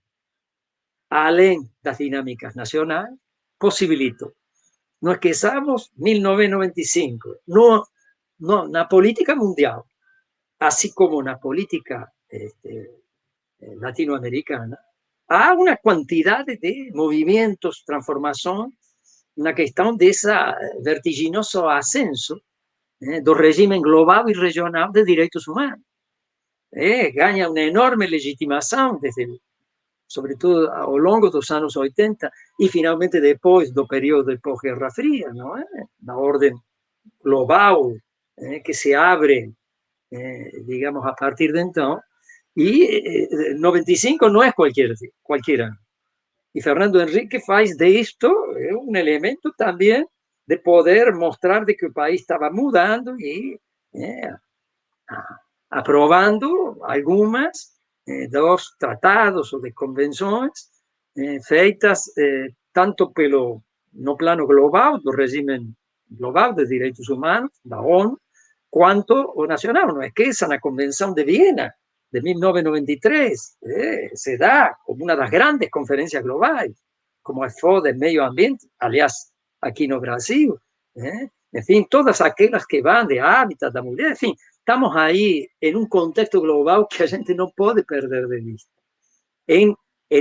além das dinâmicas nacionais, possibilitou. Não esqueçamos 1995, na política mundial, así como en la política latinoamericana, há una cantidad de movimientos, transformación, na questão desse vertiginoso ascenso do regime global e regional de direitos humanos. Ganha uma enorme legitimação, sobretudo ao longo dos anos 80 e finalmente depois do período de pós-Guerra Fria, não é? Na ordem global que se abre, digamos, a partir de então. E 95 não é qualquer ano. Y Fernando Henrique faz de esto un elemento también de poder mostrar de que el país estaba mudando y aprobando algunas dos tratados o de convenciones feitas tanto pelo no plano global, do régimen global de derechos humanos, da ONU, quanto o nacional. No es que esa na Convención de Viena de 1993 se dá como una de las grandes conferencias globales, como fue de medio ambiente, aliás, aquí no Brasil, en fin, todas aquellas que van de hábitat, de mujer, en fin, estamos ahí en un contexto global que a gente no puede perder de vista, en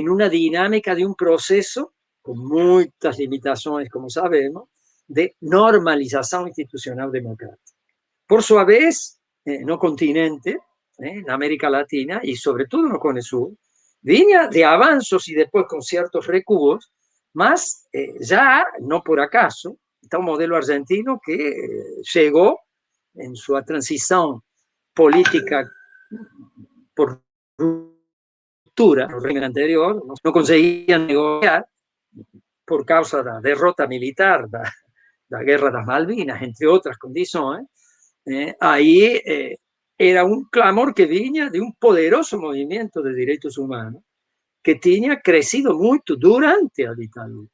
una dinámica de un proceso con muchas limitaciones, como sabemos, de normalización institucional democrática. Por su vez, no continente, en América Latina y sobre todo no Cone Sur, vinha de avanzos y después con ciertos recuos, mas ya no por acaso está un modelo argentino que llegó en su transición política por ruptura, el régimen anterior, no conseguían negociar por causa de la derrota militar, de la guerra de las Malvinas, entre otras condiciones. Ahí era un clamor que venía de un poderoso movimiento de derechos humanos que tenía crecido mucho durante la dictadura,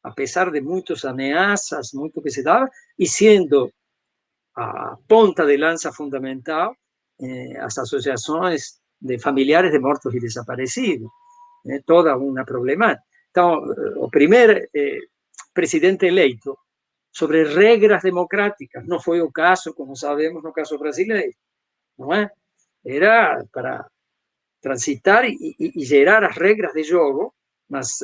a pesar de muchas amenazas, mucho que se daba, y siendo a ponta de lanza fundamental las asociaciones de familiares de muertos y desaparecidos, toda una problemática. Entonces, el primer presidente eleito sobre regras democráticas no fue el caso, como sabemos, no caso brasileño, ¿no es? Era para transitar y gerar las regras de juego, mas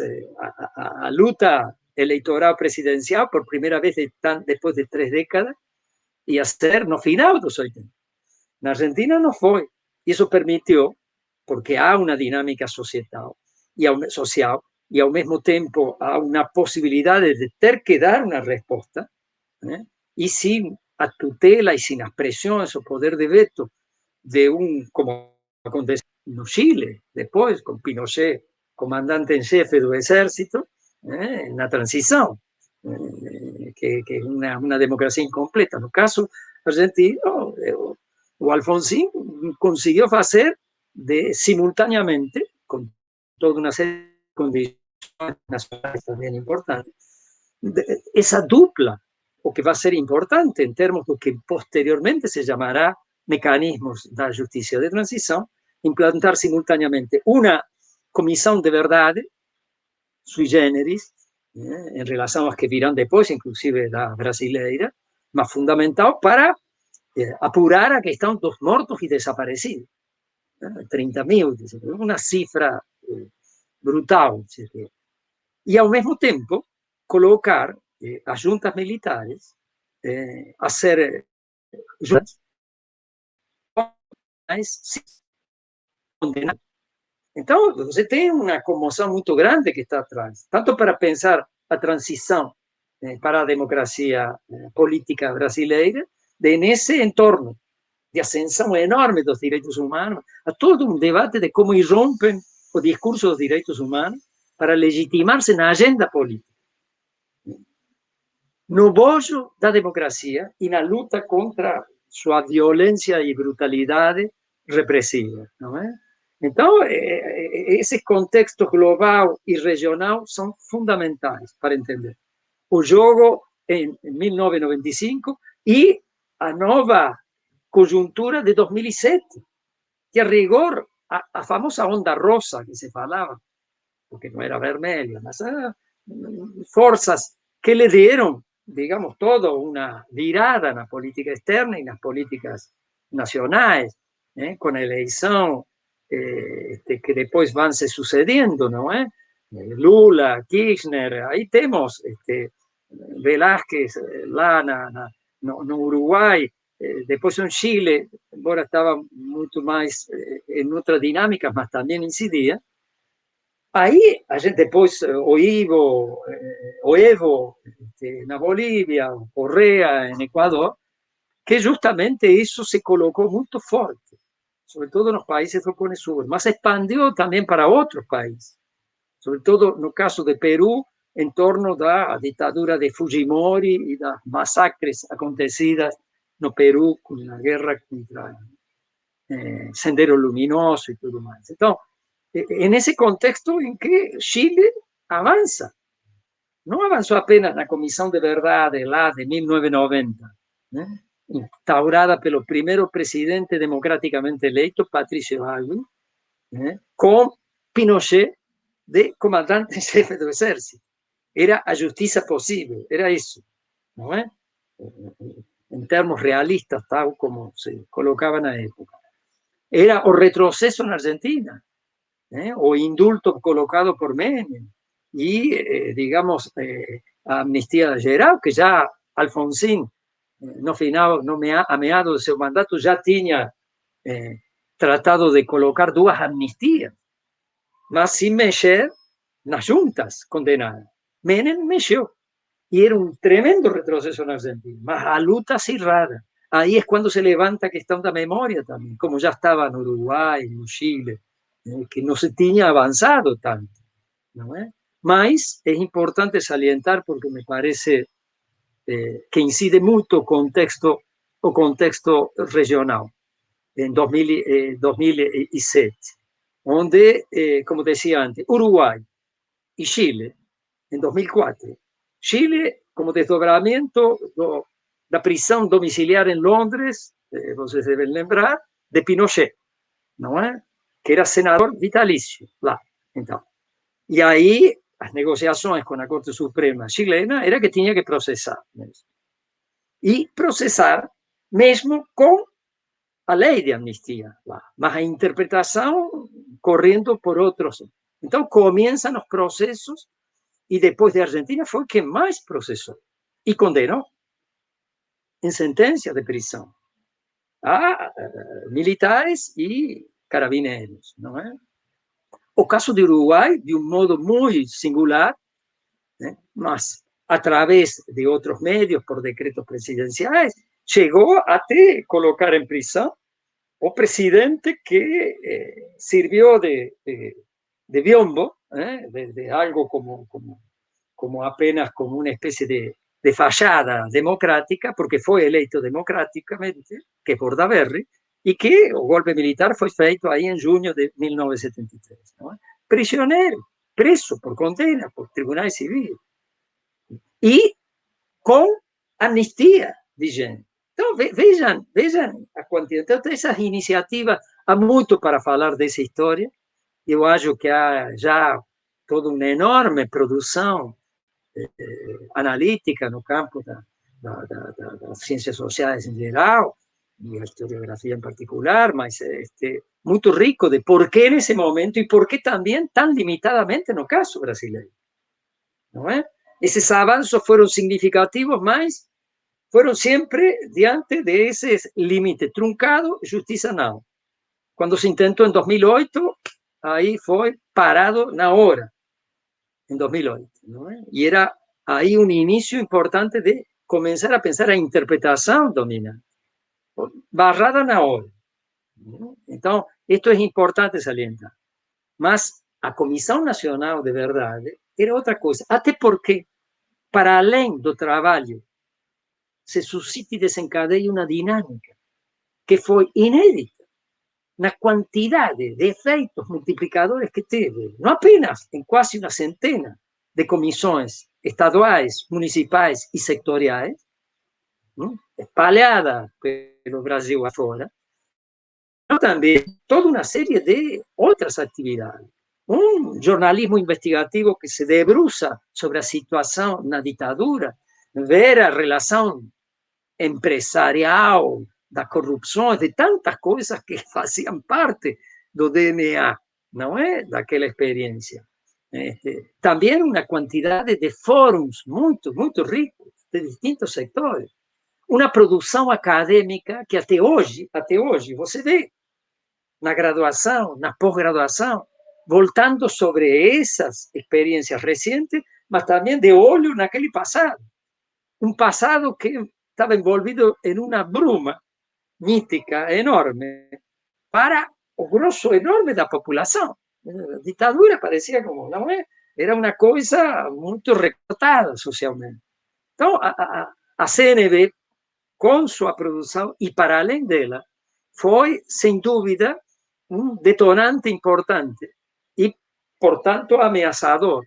a luta electoral presidencial por primera vez después de 3 décadas y hacer no final de los 80. En Argentina no fue, y eso permitió, porque hay una dinámica social y al mismo tiempo hay una posibilidad de tener que dar una respuesta, y sin a tutela y sin las presiones o poder de veto de como acontece en Chile, después con Pinochet, comandante en jefe del ejército, en la transición, que es una democracia incompleta. En el caso argentino, o Alfonsín consiguió hacer simultáneamente, con toda una serie de condiciones nacionales también importantes, esa dupla, o que va a ser importante en términos de lo que posteriormente se llamará mecanismos de justicia de transición, implantar simultáneamente una comisión de verdad, sui generis, en relación a las que virán después, inclusive la brasileira, más fundamental para apurar a que están dos muertos y desaparecidos. 30.000, una cifra brutal. Y al mismo tiempo colocar a juntas militares a ser condenadas. Entonces, você tem una conmoción muy grande que está atrás, tanto para pensar la transición para la democracia política brasileira, en ese entorno de ascensão enorme dos direitos humanos, a todo um debate de como irrompem o discurso dos direitos humanos para legitimar-se na agenda política, no bojo da democracia e na luta contra sua violência e brutalidade repressiva, não é? Então, esses contextos global e regional são fundamentais para entender o jogo em 1995 e a nova conjuntura de 2007, que a rigor, a famosa onda rosa que se falaba, porque no era vermelha, mas fuerzas que le dieron, digamos, todo una virada en la política externa y en las políticas nacionales, com a eleição que depois vão se sucedendo, não é? Lula, Kirchner, aí temos Velázquez lá no Uruguai, depois no Chile, embora estava muito mais em outra dinâmica, mas também incidia. Aí a gente depois, o Evo na Bolívia, o Correa em Equador, que justamente isso se colocou muito forte, sobre todo nos países do Cone Sul, mas expandiu também para outros países, sobre todo no caso de Peru, em torno da ditadura de Fujimori e das massacres acontecidas no Peru com a guerra contra Sendero Luminoso e tudo mais. Então, nesse contexto em que Chile avança, não avançou apenas na Comissão de Verdade lá de 1990, né? Instaurada pelo primeiro presidente democraticamente eleito, Patricio Aylwin, né? Com Pinochet de comandante-chefe do exército. Era a justiça possível, era isso, não é? Em termos realistas, tal como se colocava na época. Era o retrocesso na Argentina, o indulto colocado por Menem, y, digamos, a amnistía geral, que ya Alfonsín, a meados de su mandato, ya tenía tratado de colocar dos amnistías, mas sin mexer nas juntas condenadas. Menem mexeu. Y era un tremendo retroceso en Argentina, mas a luta cerrada. Ahí es cuando se levanta a questão da memória también, como ya estaba en Uruguay, en Chile, que no se tenía avanzado tanto, ¿no es? Mas es importante salientar porque me parece que incide mucho o contexto regional en 2007, donde, como decía antes, Uruguay y Chile en 2004. Chile, como desdobramento da prisão domiciliar em Londres, vocês devem lembrar, de Pinochet, não é? Que era senador vitalício lá. Então, e aí as negociações com a Corte Suprema chilena era que tinha que processar mesmo. E processar mesmo com a lei de anistia lá, mas a interpretação correndo por outros. Então, começam os processos y después de Argentina fue quien más procesó y condenó en sentencia de prisión a militares y carabineros, ¿no es? O caso de Uruguay, de un modo muy singular, mas a través de otros medios, por decretos presidenciales, llegó a colocar en prisión o presidente que sirvió de biombo, de algo como apenas como una especie de fachada democrática, porque fue electo democráticamente, que es Bordaberry, y que el golpe militar fue feito ahí en junio de 1973. ¿No? Prisionero, preso por condena, por tribunales civiles. Y con amnistía vigente. Entonces, vean a cantidad. Entonces, esas iniciativas, há muito para falar dessa história. Eu acho que há já toda uma enorme produção analítica no campo das ciências sociais em geral, e a historiografia em particular, mas muito rico de por que nesse momento e por que também tão limitadamente no caso brasileiro. Não é? Esses avanços foram significativos, mas foram sempre diante desses límites truncados, justiça não. Quando se intentou em 2008, aí foi parado na hora, em 2008. Não é? E era aí um início importante de começar a pensar a interpretação dominante, barrada na hora. Então, isto é importante salientar. Mas a Comissão Nacional de Verdade era outra coisa, até porque, para além do trabalho, se suscita e desencadeia uma dinâmica que foi inédita na quantidade de efeitos multiplicadores que teve, não apenas em quase uma centena de comissões estaduais, municipais e sectoriais, espalhadas pelo Brasil afora, mas também toda uma série de outras atividades. Um jornalismo investigativo que se debruça sobre a situação na ditadura, ver a relação empresarial, das corrupções, de tantas coisas que faziam parte do DNA, não é? Daquela experiência. También una cantidad de fóruns muy ricos de distintos sectores. Una producción académica que até hoje você vê na graduação, na pós-graduação, voltando sobre essas experiências recentes, mas também de olho naquele passado. Um passado que estava envolvido em uma bruma mítica enorme para o grosso enorme da população. A ditadura parecia como, não é? Era uma coisa muito recortada socialmente. Então, a CNV, com sua produção, e para além dela, foi, sem dúvida, um detonante importante e, portanto, ameaçador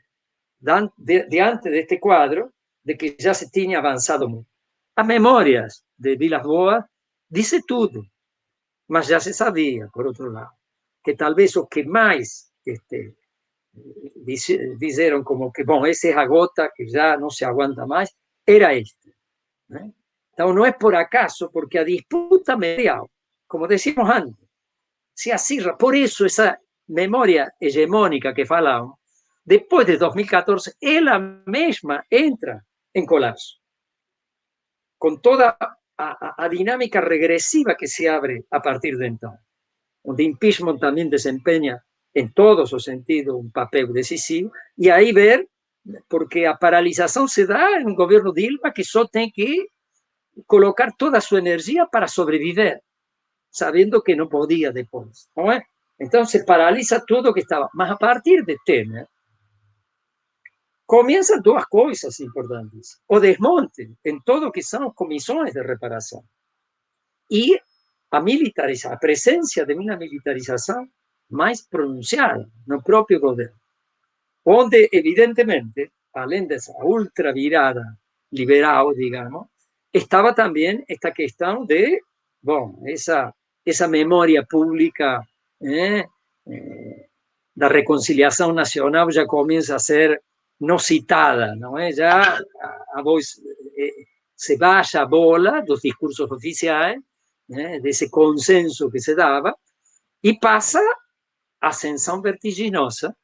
diante deste quadro de que já se tinha avançado muito. As memórias de Vilas Boas dice tudo, mas já se sabia, por outro lado, que talvez o que mais disseram como que, bom, essa é a gota que já não se aguenta mais, era este. Né? Então, não é por acaso, porque a disputa medial, como decíamos antes, se acirra. Por isso, essa memória hegemônica que falamos, depois de 2014, ela mesma entra em colapso, com toda a dinâmica regresiva que se abre a partir de então, onde impeachment também desempenha, em todos os sentidos, um papel decisivo, e aí ver, porque a paralisação se dá em um governo Dilma que só tem que colocar toda a sua energia para sobreviver, sabendo que não podia depois, não é? Então se paralisa tudo que estava. Mas a partir de Temer, começam duas coisas importantes. O desmonte em todo o que são comissões de reparação e a militarização, a presença de uma militarização mais pronunciada no próprio governo, onde, evidentemente, além dessa ultra virada liberal, digamos, estava também esta questão de, bom, essa memória pública da reconciliação nacional já começa a ser não citada, não é? Já a voz se baixa a bola dos discursos oficiais, desse consenso que se dava, e passa a ascensão vertiginosa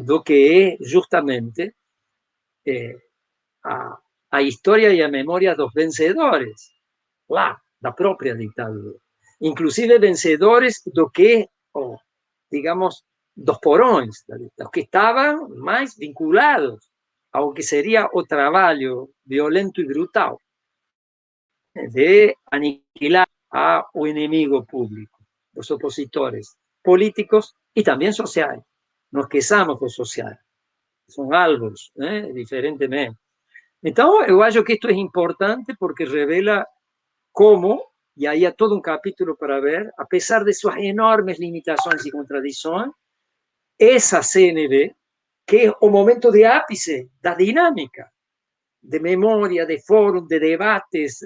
do que é justamente a história e a memória dos vencedores, lá, da própria ditadura. Inclusive vencedores do que, digamos, dos porões, dos que estavam mais vinculados ao que seria o trabalho violento e brutal de aniquilar ao inimigo público, os opositores políticos e também sociais. Não esqueçamos os sociais, são alvos, diferentemente. Então, eu acho que isto é importante porque revela como, e aí há todo um capítulo para ver, apesar de suas enormes limitações e contradições, essa CNV, que é o momento de ápice da dinâmica, de memória, de fórum, de debates,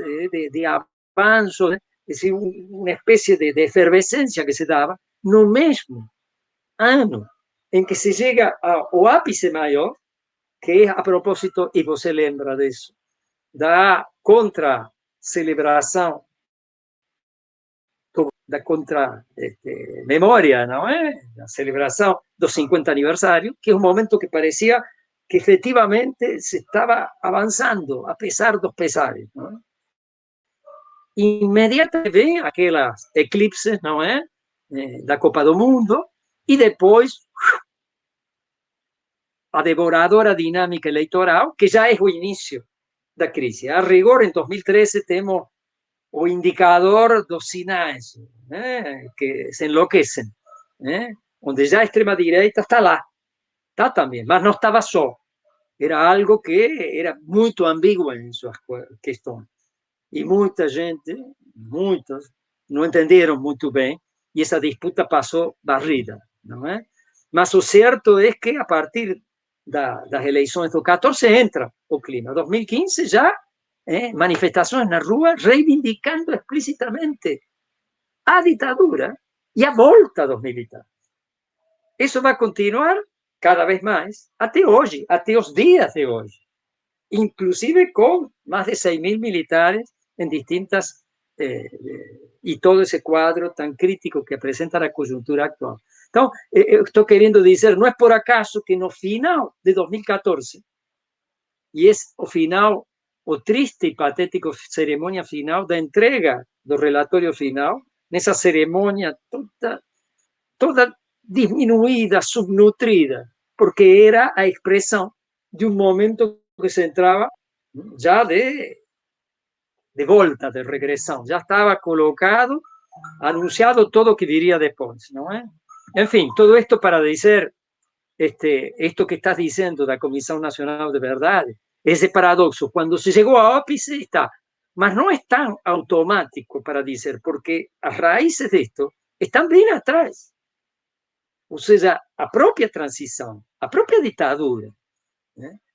de avanços, é decir, uma espécie de efervescência que se dava no mesmo ano em que se chega ao ápice maior, que é, a propósito, e você lembra disso, da contra-celebração, da contra-memória, não é? Da celebração do 50 aniversário, que é um momento que parecia que efetivamente se estava avançando, apesar dos pesares. Não é? Imediatamente vem aquelas eclipses, não é? Da Copa do Mundo, e depois a devoradora dinâmica eleitoral, que já é o início da crise. A rigor, em 2013, temos o indicador dos sinais que se enlouquecem, onde já a extrema-direita está lá, está também, mas não estava só. Era algo que era muito ambíguo em suas questões. E muita gente, muitos, não entenderam muito bem, e essa disputa passou barrida, não é? Mas o certo é que, a partir das eleições do 14, entra o clima. 2015 já, manifestações na rua reivindicando explicitamente a ditadura e a volta dos militares. Isso vai continuar cada vez mais até hoje, até os dias de hoje. Inclusive com mais de 6.000 militares em distintas y todo ese cuadro tan crítico que presenta la coyuntura actual. Entonces, estoy queriendo decir, no es por acaso que no final de 2014, y es o final, o triste y patético ceremonia final da entrega do relatorio final, nessa ceremonia toda disminuida, subnutrida, porque era a expresión de un momento que se entraba ya de volta, de regresión, ya estaba colocado, anunciado todo lo que diría después, ¿no? En fin, todo esto para decir, esto que estás diciendo de la Comisión Nacional de Verdades, ese paradoxo, cuando se llegó a ópice está, mas no es tan automático para decir, porque las raíces de esto están bien atrás. O sea, a propia transición, a propia ditadura,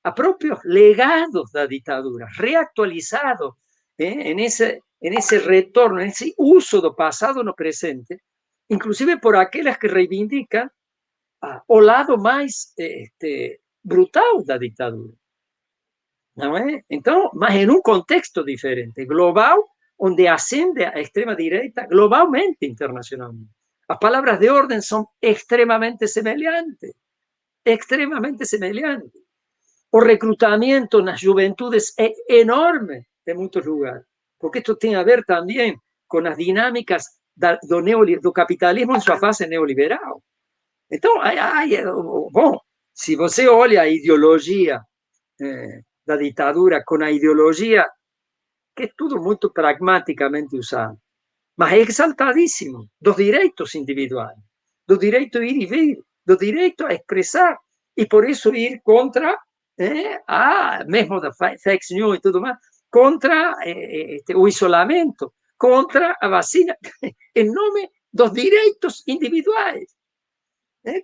a propios legados de la dictadura, reactualizados en ese retorno, en ese uso do pasado no presente, inclusive por aquellas que reivindican o lado más brutal da ditadura. Não é? Então, mas em um contexto diferente, global, onde ascende a extrema-direita globalmente, internacionalmente. As palavras de ordem são extremamente semelhantes, extremamente semelhantes. O recrutamento nas juventudes é enorme em muitos lugares, porque isto tem a ver também com as dinâmicas do capitalismo em sua fase neoliberal. Então, bom, se você olha a ideologia da ditadura com a ideologia, que é tudo muito pragmaticamente usado, mas é exaltadíssimo, dos direitos individuais, do direito a ir e vir, do direito a expressar, e por isso ir contra, mesmo da fake news e tudo mais, contra o isolamento, contra a vacina, em nome dos direitos individuais.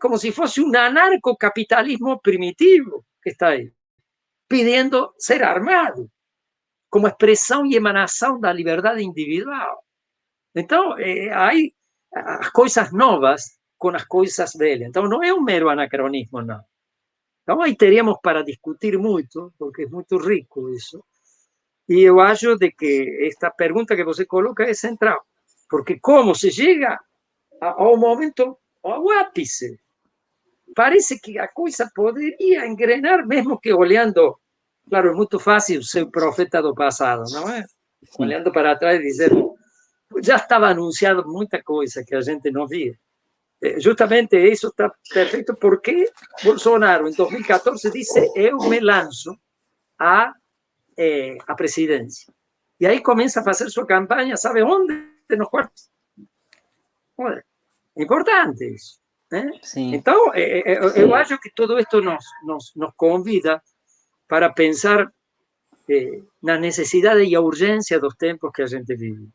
Como si fuese un anarcocapitalismo primitivo que está ahí, pidiendo ser armado, como expresión y emanación de la libertad individual. Entonces, hay las cosas nuevas con las cosas velhas. Entonces, no es un mero anacronismo, no. Entonces, ahí teríamos para discutir mucho, porque es muy rico eso. Y yo acho de que esta pregunta que você coloca es central, porque cómo se llega a un momento, ao ápice, parece que a coisa poderia engrenar, mesmo que olhando, claro, é muito fácil ser profeta do passado, não é? Olhando para trás e dizer, já estava anunciado muita coisa que a gente não via. Justamente isso está perfeito porque Bolsonaro, em 2014, disse, eu me lanço à presidência. E aí começa a fazer sua campanha, sabe onde? Nos quartos. Olha, importante isso. Então, eu acho que todo esto nos convida para pensar na necessidade e a urgência dos tempos que a gente vive.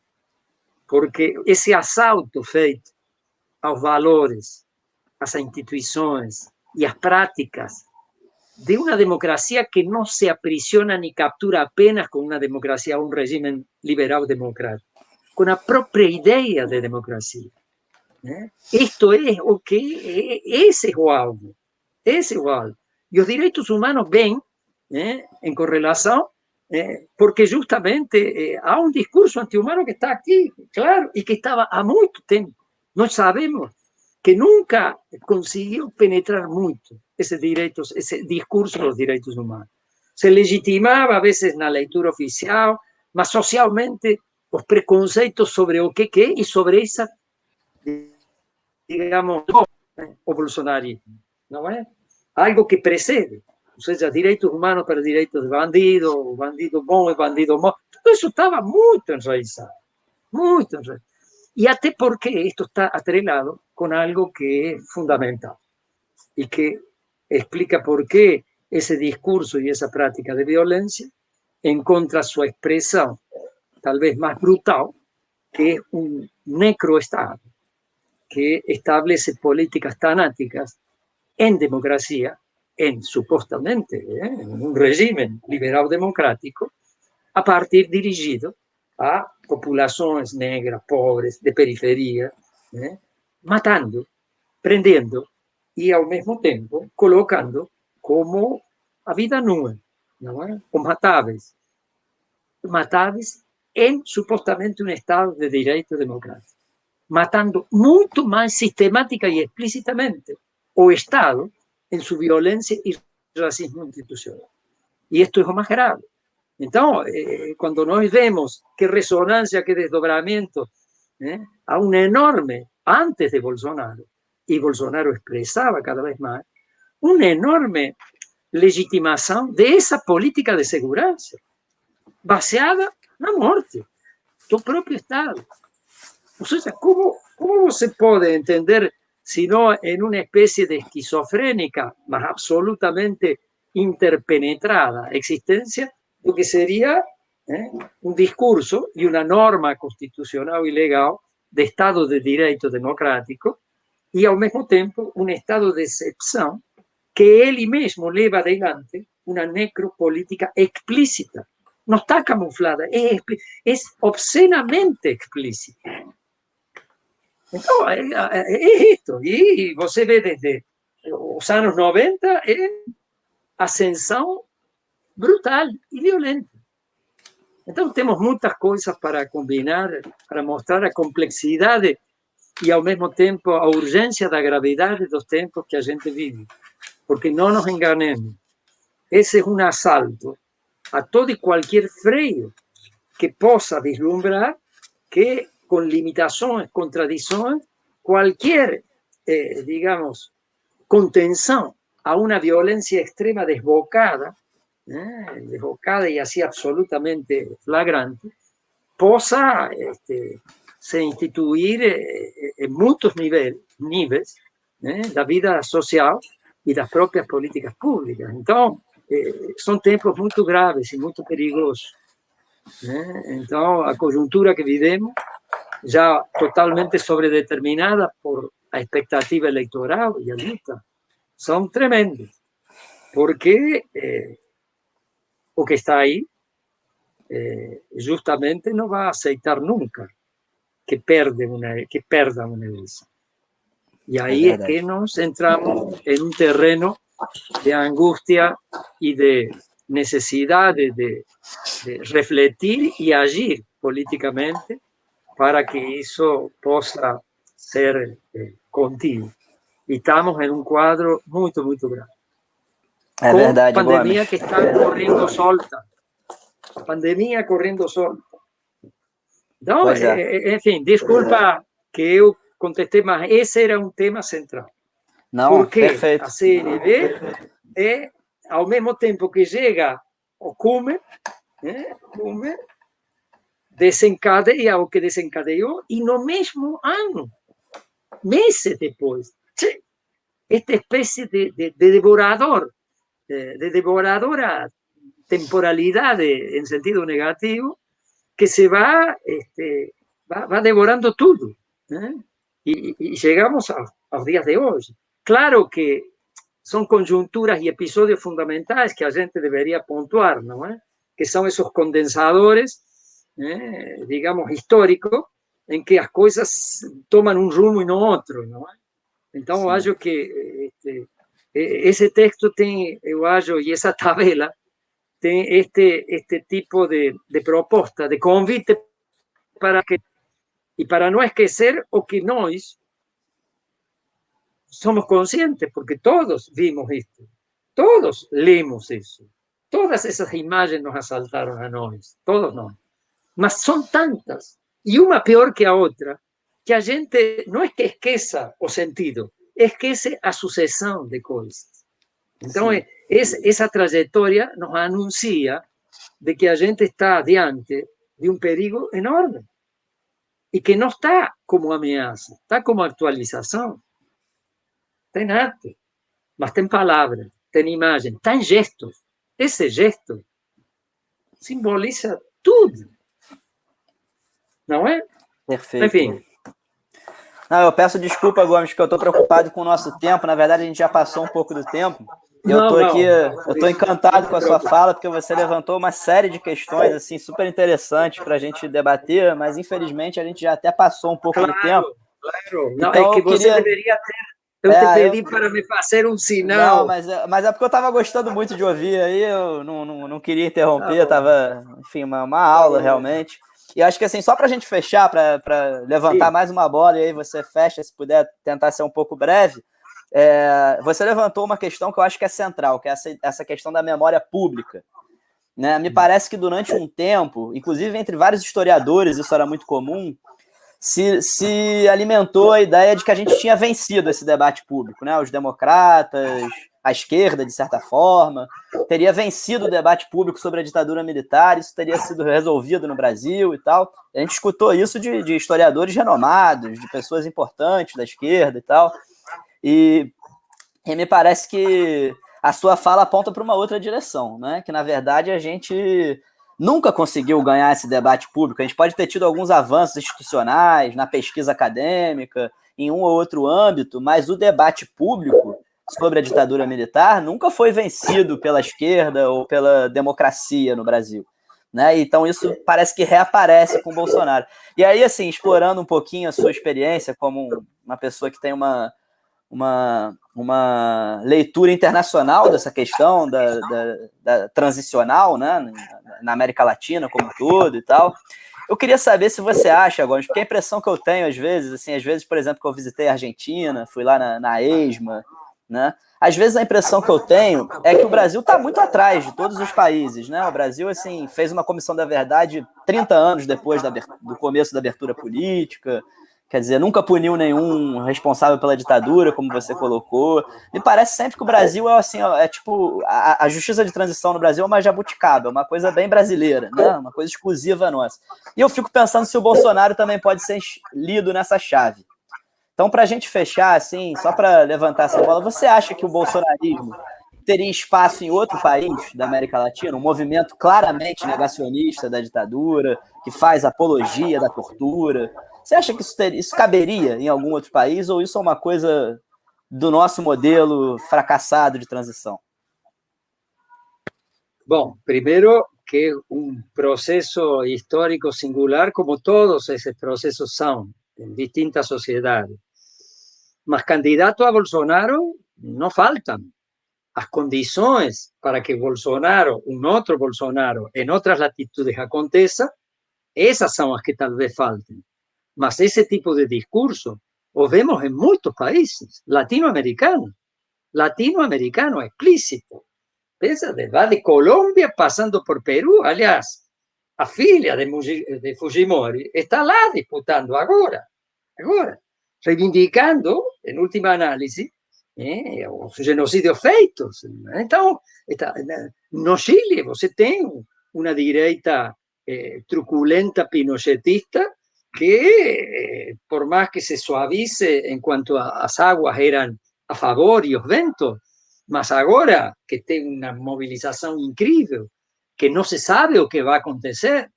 Porque esse assalto feito aos valores, às instituições e às práticas de uma democracia que não se aprisiona ni captura apenas com uma democracia, um regime liberal democrático, com a própria ideia de democracia. Esto es o que ese es o algo, ese es o algo. Y los derechos humanos ven en correlación porque justamente hay un discurso antihumano que está aquí, claro, y que estaba a mucho tiempo. No sabemos que nunca consiguió penetrar mucho ese discurso de los derechos humanos. Se legitimaba a veces en la lectura oficial, mas socialmente los preconceitos sobre o que é y sobre esa, digamos, o bolsonarismo, não é? Algo que precede, ou seja, direitos humanos para direitos de bandido, bandido bom e bandido mau, tudo isso estava muito enraizado, muito enraizado. E até porque isto está atrelado com algo que é fundamental e que explica por que esse discurso e essa prática de violência encontra sua expressão, talvez mais brutal, que é um necroestado, que establece políticas tanáticas en democracia, supuestamente en un régimen liberal democrático, a partir dirigido a populaciones negras, pobres, de periferia, matando, prendendo y al mismo tiempo colocando como a vida nua, não é? Os matáveis en supostamente un Estado de Derecho democrático, matando mucho más sistemática y explícitamente o Estado en su violencia y racismo institucional. Y esto es lo más grave. Entonces, cuando nos vemos qué resonancia, qué desdobramiento, a un enorme, antes de Bolsonaro, y Bolsonaro expresaba cada vez más, una enorme legitimación de esa política de seguridad, baseada en la muerte, tu propio Estado. O sea, ¿cómo se puede entender sino en una especie de esquizofrénica, más absolutamente interpenetrada existencia, lo que sería un discurso y una norma constitucional y legal de Estado de Derecho democrático y al mismo tiempo un estado de excepción que él mismo lleva adelante una necropolítica explícita. No está camuflada, es obscenamente explícita. Entonces, es esto. Y você vê desde los años 90 ascensão brutal y violenta. Entonces tenemos muchas cosas para combinar, para mostrar la complejidad y al mismo tiempo la urgencia de la gravedad de los tiempos que a gente vive. Porque no nos enganemos, ese es un asalto a todo y cualquier freio que possa vislumbrar que con limitaciones, contradicciones, cualquier, digamos, contención a una violencia extrema desbocada y así absolutamente flagrante, possa se instituir en muchos niveles la vida social y las propias políticas públicas. Entonces, son tiempos muy graves y muy perigosos. Entonces, la coyuntura que vivimos, ya totalmente sobredeterminada por la expectativa electoral y la lucha, son tremendos, porque o que está ahí justamente no va a aceitar nunca que perda una elección. Y ahí es que nos entramos en un terreno de angustia y de necesidad de refletir y agir políticamente para que eso pueda ser contigo. Y estamos en un cuadro muy, muy grave. É verdade, pandemia Gomes. que está corriendo solta. Pandemia corriendo solta. Então, enfim, desculpa que eu contestei, mas esse era um tema central. Não, Porque perfeito. a CNV ao mesmo tempo que chega o cume, desencadeia o que desencadeou, e no mesmo ano, meses depois, esta espécie de devoradora temporalidade en sentido negativo, que se va devorando todo. Y llegamos a los días de hoy. Claro que son coyunturas y episodios fundamentales que a gente debería puntuar, ¿no? Que son esos condensadores, digamos, históricos, en que las cosas toman un rumbo y no otro, ¿no? Entonces, yo acho que ese texto tiene, yo acho, y esa tabela, tiene este tipo de propuesta, de convite para que, y para no esquecer o que nós somos conscientes, porque todos vimos esto, todos leemos eso, todas esas imágenes nos asaltaron a nós, todos no, mas son tantas, y una peor que a otra, que a gente no es que esqueça o sentido, esquece a sucesión de cosas. Entonces, esa trayectoria nos anuncia de que a gente está diante de un perigo enorme y que no está como amenaza, está como actualización. Está en arte, mas está en palabras, está en imagen, está en gestos. Ese gesto simboliza tudo. Não é? Perfeito. Enfim. Não, eu peço desculpa, Gomes, que eu estou preocupado com o nosso tempo. Na verdade, a gente já passou um pouco do tempo. E eu estou aqui, eu estou encantado com a sua fala, porque você levantou uma série de questões assim super interessantes para a gente debater, mas infelizmente a gente já até passou um pouco do tempo. Claro. Não, então, é que você deveria ter. Eu te pedi para me fazer um sinal. Não, mas é porque eu estava gostando muito de ouvir, aí eu não queria interromper, estava, enfim, uma aula realmente. E acho que assim, só para a gente fechar, para levantar mais uma bola, e aí você fecha, se puder tentar ser um pouco breve, você levantou uma questão que eu acho que é central, que é essa questão da memória pública. Né? Me parece que durante um tempo, inclusive entre vários historiadores, isso era muito comum, se alimentou a ideia de que a gente tinha vencido esse debate público, né? Os democratas, a esquerda, de certa forma, teria vencido o debate público sobre a ditadura militar, isso teria sido resolvido no Brasil e tal. A gente escutou isso de historiadores renomados, de pessoas importantes da esquerda e tal, e me parece que a sua fala aponta para uma outra direção, né? Que, na verdade, a gente nunca conseguiu ganhar esse debate público. A gente pode ter tido alguns avanços institucionais na pesquisa acadêmica, em um ou outro âmbito, mas o debate público sobre a ditadura militar nunca foi vencido pela esquerda ou pela democracia no Brasil. Né? Então isso parece que reaparece com o Bolsonaro. E aí, assim, explorando um pouquinho a sua experiência como uma pessoa que tem uma leitura internacional dessa questão da transicional, né, na América Latina como um todo e tal. Eu queria saber se você acha, agora, porque a impressão que eu tenho às vezes, por exemplo, que eu visitei a Argentina, fui lá na ESMA, né? Às vezes a impressão que eu tenho é que o Brasil está muito atrás de todos os países, né? O Brasil, assim, fez uma comissão da verdade 30 anos depois do começo da abertura política. Quer dizer, nunca puniu nenhum responsável pela ditadura, como você colocou. Me parece sempre que o Brasil é assim, tipo, a justiça de transição no Brasil é uma jabuticaba, é uma coisa bem brasileira, né? Uma coisa exclusiva nossa. E eu fico pensando se o Bolsonaro também pode ser lido nessa chave. Então, para a gente fechar, assim, só para levantar essa bola, você acha que o bolsonarismo teria espaço em outro país da América Latina, um movimento claramente negacionista da ditadura, que faz apologia da tortura? Você acha que isso caberia em algum outro país ou isso é uma coisa do nosso modelo fracassado de transição? Bom, primeiro que es un proceso histórico singular, como todos esos procesos son en distintas sociedades. Mas candidato a Bolsonaro no faltan. Las condiciones para que Bolsonaro, un otro Bolsonaro, en otras latitudes aconteça, esas son las que tal vez falten. Mas ese tipo de discurso lo vemos en muchos países latinoamericanos explícito. Va de Colombia pasando por Perú. Aliás, a filha de Fujimori está lá disputando agora, reivindicando, en última análisis, os genocídios feitos. Então, no Chile, você tem uma direita truculenta pinochetista que, por más que se suavice en cuanto a las aguas eran a favor y los ventos, mas agora que tem una movilización increíble, que no se sabe o que va a acontecer,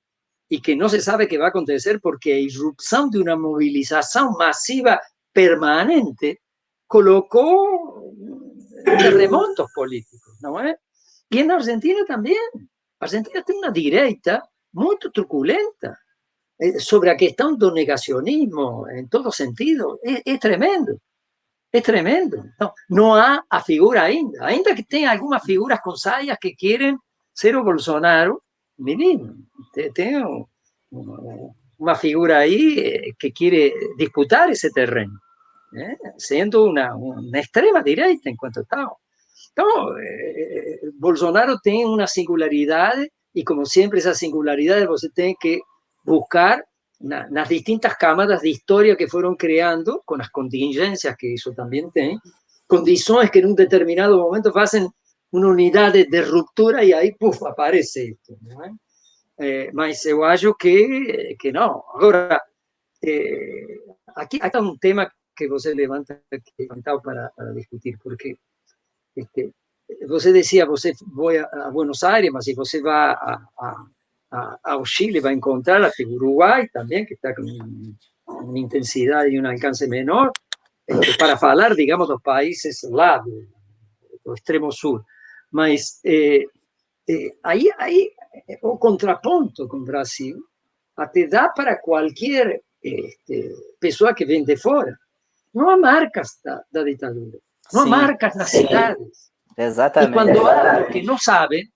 y que no se sabe qué va a acontecer porque la irrupción de una movilización masiva permanente colocó terremotos políticos, ¿no es? Y en Argentina también. Argentina tiene una direita muy truculenta sobre la cuestión del negacionismo en todo sentido. Es tremendo. Es tremendo. No hay a figura ainda que tenga algunas figuras con sayas que quieren ser o Bolsonaro. Menino, tengo una figura ahí que quiere disputar ese terreno, siendo una extrema derecha en cuanto a Estado. Bolsonaro tiene una singularidad y como siempre esas singularidades você tiene que buscar las distintas cámaras de historia que fueron creando, con las contingencias que eso también tiene, condiciones que en un determinado momento hacen una unidad de ruptura y ahí, puff, aparece esto, ¿no? Mas eu acho que não. Agora, aqui há um tema que você levantava para discutir, porque você dizia, você vai a Buenos Aires, mas se você vai ao Chile, vai encontrar a Uruguai também, que está com uma intensidade e um alcance menor, para falar, digamos, dos países lá do extremo sul. Mas aí o contraponto com o Brasil até dá para qualquer pessoa que vem de fora. Não há marcas da ditadura, não há marcas nas cidades. Exatamente. E quando há, porque não sabem,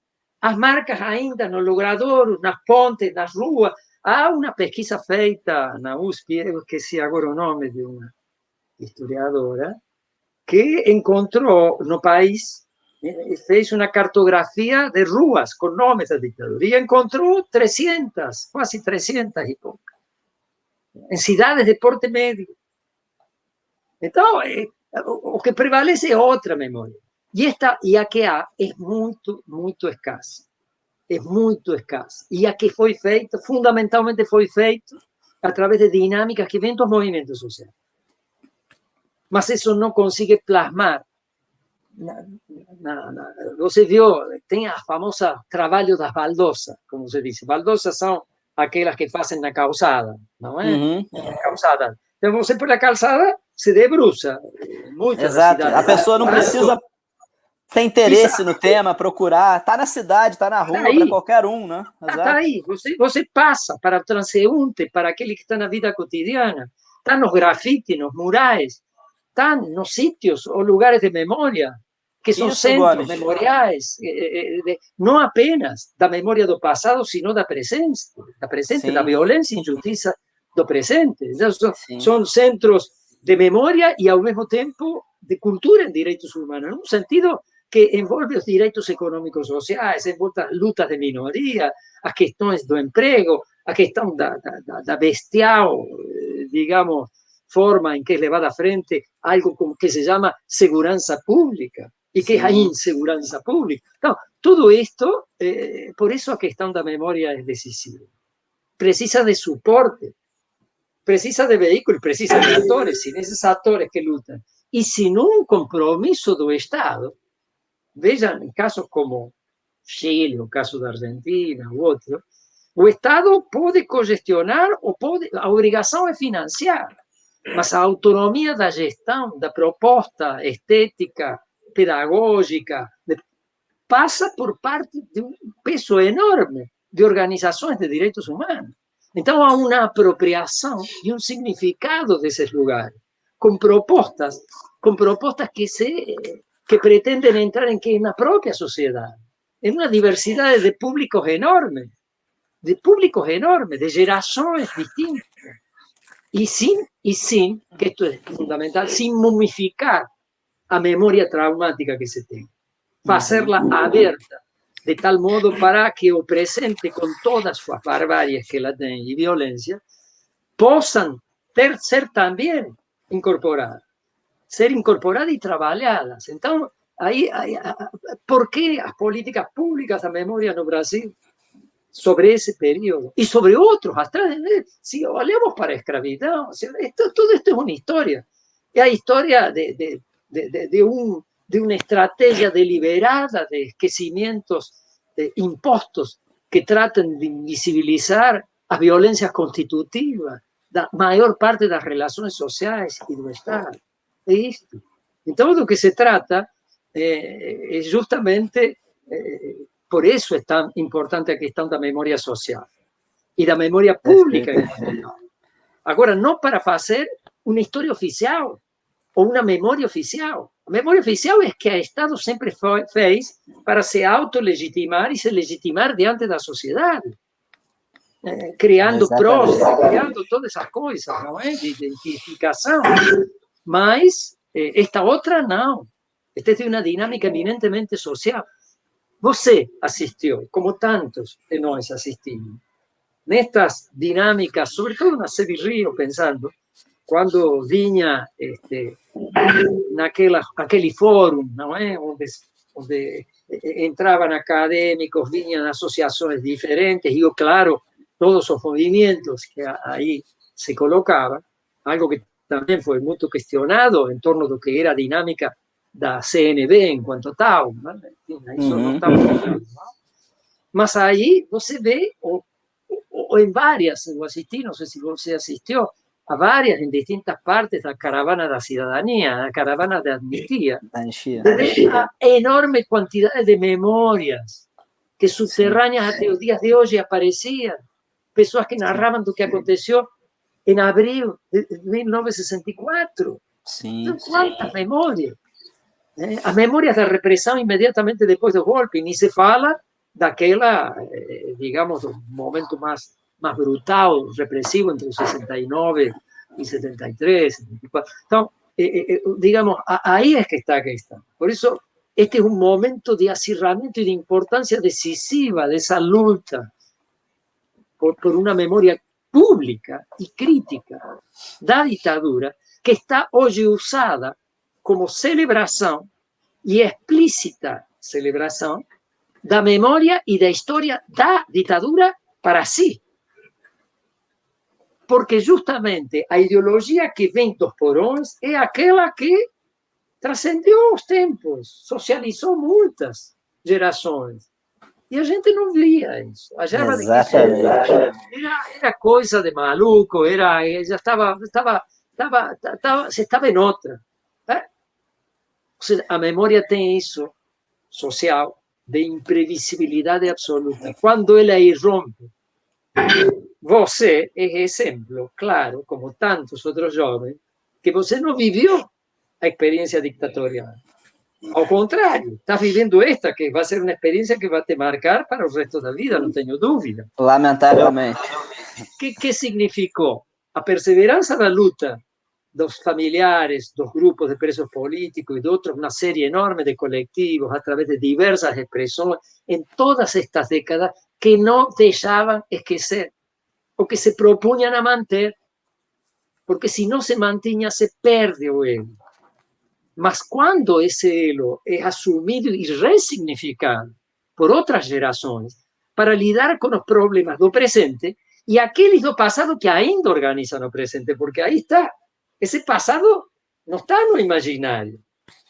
as marcas ainda no logrador, nas pontes, nas ruas, Há uma pesquisa feita na USP, eu esqueci agora o nome de uma historiadora, que encontrou no país, fez uma cartografia de ruas com nomes da ditadura e encontrou 300, quase 300 e poucas, em cidades de porte médio. Então, o que prevalece é outra memória. E a que há é muito, muito escassa. É muito escassa. E a que foi feita, fundamentalmente foi feita através de dinâmicas que vêm dos movimentos sociais. Mas isso não consegue plasmar. Você viu, tem a famosa trabalho das baldosas, como se diz. Baldosas são aquelas que fazem na calçada, não é? Uhum. Calçada. Então você por a calçada se debruça. Exato. A pessoa não precisa ter interesse no tema, procurar. Tá na cidade, tá na rua, para qualquer um, né? Está aí. Você passa para o transeunte, para aquele que está na vida cotidiana. Está nos grafites, nos murais. Está nos sítios ou lugares de memória, que são centros memoriais, não apenas da memória do passado, sino da presente, da violência e injustiça do presente. São centros de memória e, ao mesmo tempo, de cultura em direitos humanos, num sentido que envolve os direitos econômicos sociais, envolve as lutas de minoria, as questões do emprego, a questão da bestial, digamos, forma em que é levada à frente algo como que se chama segurança pública e que é a insegurança pública. Então, tudo isto, por isso a questão da memória é decisiva. Precisa de suporte, precisa de veículos, precisa de atores, sin esses atores que lutam. E sin um compromisso do Estado, vejam, em casos como Chile, o caso da Argentina, o outro, o Estado pode congestionar, ou pode, a obrigação é financiar, mas a autonomia da gestão, da proposta estética, pedagógica, passa por parte de um peso enorme de organizações de direitos humanos. Então há uma apropriação e um significado desses lugares, com propostas que pretendem entrar na própria sociedade, em uma diversidade de públicos enorme, de gerações distintas. Y sin, que esto es fundamental, sin momificar a memoria traumática que se tenga. Hacerla abierta, de tal modo para que o presente, con todas sus barbaries que la tienen y violencia, possam ser también incorporadas, y trabajadas. Entonces, ¿por qué las políticas públicas de memoria no Brasil sobre ese periodo y sobre otros atrás? Si olhamos para a escravidão, todo esto es una historia. Es la historia de una estrategia deliberada de esquecimientos impostos que tratan de invisibilizar las violencias constitutivas, la mayor parte de las relaciones sociales y del Estado. Es esto. Entonces, lo que se trata es justamente... por isso é tão importante a questão da memória social e da memória pública. Agora, não para fazer uma história oficial ou uma memória oficial. A memória oficial é que o Estado sempre fez para se autolegitimar e se legitimar diante da sociedade, criando provas, criando todas essas coisas, não é? De identificação. Mas esta outra não. Esta é de uma dinâmica eminentemente social. Você assistiu, como tantos de nós assistimos, nestas dinâmicas, sobretudo na Sebe Rio, pensando, quando vinha aquele fórum, não é? onde entravam acadêmicos, vinham associações diferentes, e, claro, todos os movimentos que aí se colocavam, algo que também foi muito questionado em torno do que era a dinâmica da CNB enquanto tal, né? Isso não está muito claro, não? Mas aí você vê, ou em várias, eu assisti, não sei se você assistiu, a várias em distintas partes da caravana da cidadania, a caravana da anistia, a enorme quantidade de memórias que subterrâneas até os dias de hoje apareciam, pessoas que narravam do que aconteceu em abril de 1964. Então, quantas memórias! As memórias da repressão imediatamente depois do golpe, nem se fala daquela, digamos, do momento mais más brutal, represivo entre 69 y 73, 74. Entonces, digamos, ahí es que está. Por eso, este es un momento de acirramiento y de importancia decisiva de esa lucha por una memoria pública y crítica da ditadura, que está hoy usada como celebración y explícita celebración da memoria y da historia da ditadura para sí. Porque justamente a ideologia que vem dos porões é aquela que transcendeu os tempos, socializou muitas gerações. E a gente não via isso. Achava que isso era coisa de maluco, já se estava em outra. A memória tem isso social de imprevisibilidade absoluta. Quando ela irrompe, você é exemplo, claro, como tantos outros jovens, que você não viveu a experiência dictatorial. Ao contrário, estás vivendo esta, que vai ser uma experiência que vai te marcar para o resto da vida, não tenho dúvida. Lamentavelmente. O que significou? A perseverança da luta dos familiares, dos grupos de presos políticos e de outros, uma série enorme de coletivos, a través de diversas expressões, em todas estas décadas, que não deixavam esquecer, o que se propunham a manter, porque se não se mantinha, se perde o elo. Mas quando esse elo é assumido e ressignificado por outras gerações para lidar com os problemas do presente e aqueles do passado que ainda organizam o presente, porque aí está, esse passado não está no imaginário,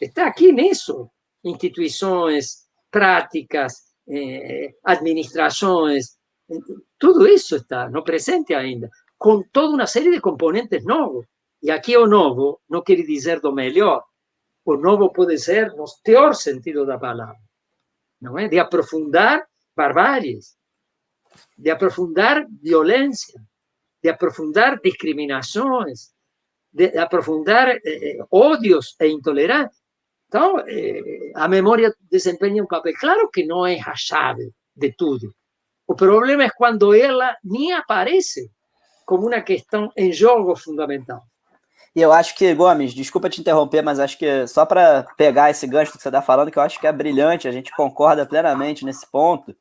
está aqui nisso, instituições, práticas, administrações, tudo isso está no presente ainda, com toda uma série de componentes novos. E aqui o novo não quer dizer do melhor, o novo pode ser no pior sentido da palavra, não é? De aprofundar barbáries, de aprofundar violência, de aprofundar discriminações, de aprofundar ódios e intolerância. Então, a memória desempenha um papel. Claro que não é a chave de tudo. O problema é quando ela nem aparece como uma questão em jogo fundamental. E eu acho que, Gomes, desculpa te interromper, mas acho que só para pegar esse gancho que você está falando, que eu acho que é brilhante, a gente concorda plenamente nesse ponto.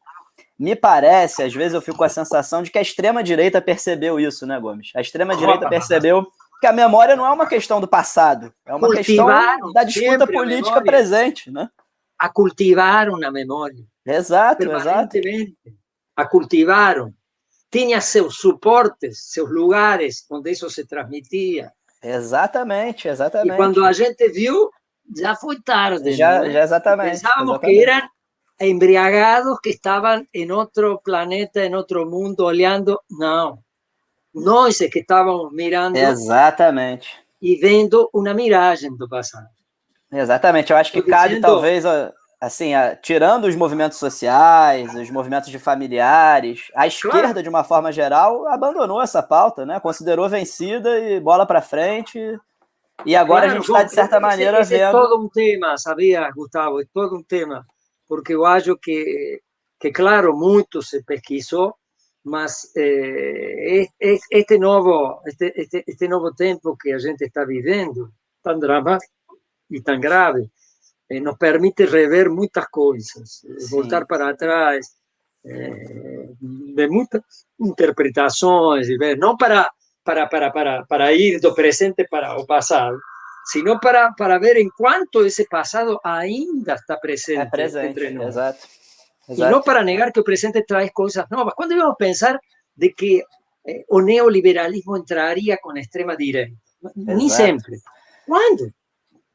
Me parece, às vezes eu fico com a sensação de que a extrema-direita percebeu isso, né, Gomes? A extrema-direita percebeu que a memória não é uma questão do passado, é uma questão da disputa política presente, né? A cultivaram na memória. Exato. A cultivaram. Tinha seus suportes, seus lugares onde isso se transmitia. Exatamente. E quando a gente viu, já foi tarde. Já exatamente. Pensávamos que eram embriagados, que estavam em outro planeta, em outro mundo, olhando. Não. Nós é que estávamos mirando. Exatamente. E vendo uma miragem do passado. Exatamente. Eu acho que cabe, talvez, assim, tirando os movimentos sociais, os movimentos de familiares, a esquerda, de uma forma geral, abandonou essa pauta, né? Considerou vencida e bola para frente. E agora a gente está, de certa maneira, vendo... É todo um tema, sabia, Gustavo? É todo um tema. Porque eu acho que claro, muito se pesquisou, mas este novo tempo que a gente está vivendo, tão dramático e tão grave, nos permite rever muitas coisas, voltar para trás, de muitas interpretações, não para ir do presente para o passado, sino para ver em quanto esse passado ainda está presente, entre nós. Exato. E não para negar que o presente traz coisas novas. Quando íamos pensar de que o neoliberalismo entraria com a extrema-direita? Nem sempre. Quando?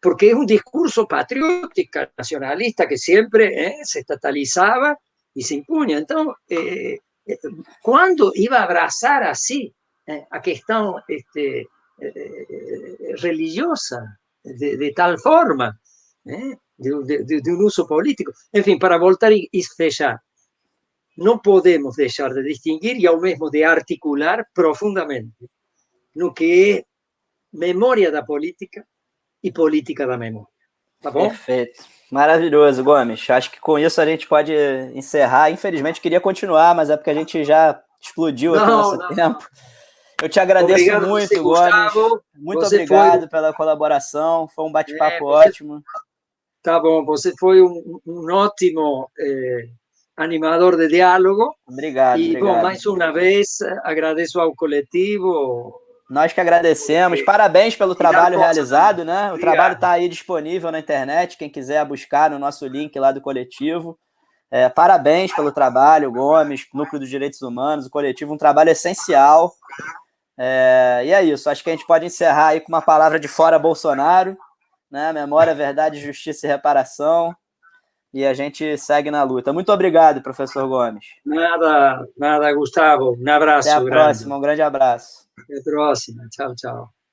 Porque é um discurso patriótico, nacionalista, que sempre se estatalizava e se impunha. Então, quando iba a abraçar assim a questão religiosa de tal forma, de um uso político. Enfim, para voltar e fechar, não podemos deixar de distinguir e ao mesmo de articular profundamente no que é memória da política e política da memória. Tá bom? Perfeito. Maravilhoso, Gomes. Acho que com isso a gente pode encerrar. Infelizmente, queria continuar, mas é porque a gente já explodiu aqui o nosso tempo. Eu te agradeço obrigado muito, você, Gomes. Gustavo. Muito você obrigado foi... pela colaboração. Foi um bate-papo ótimo. Tá bom, você foi um ótimo animador de diálogo. Obrigado, E, obrigado. bom, mais uma vez, agradeço ao coletivo. Nós que agradecemos. Parabéns pelo trabalho realizado, né? O trabalho está aí disponível na internet. Quem quiser buscar no nosso link lá do coletivo. Parabéns pelo trabalho, Gomes, Núcleo dos Direitos Humanos, o coletivo, um trabalho essencial. E é isso. Acho que a gente pode encerrar aí com uma palavra de fora Bolsonaro, né? Memória, verdade, justiça e reparação. E a gente segue na luta. Muito obrigado, professor Gomes. Nada, Gustavo. Um abraço Até a grande. próxima. Um grande abraço. Até a próxima. Tchau, tchau.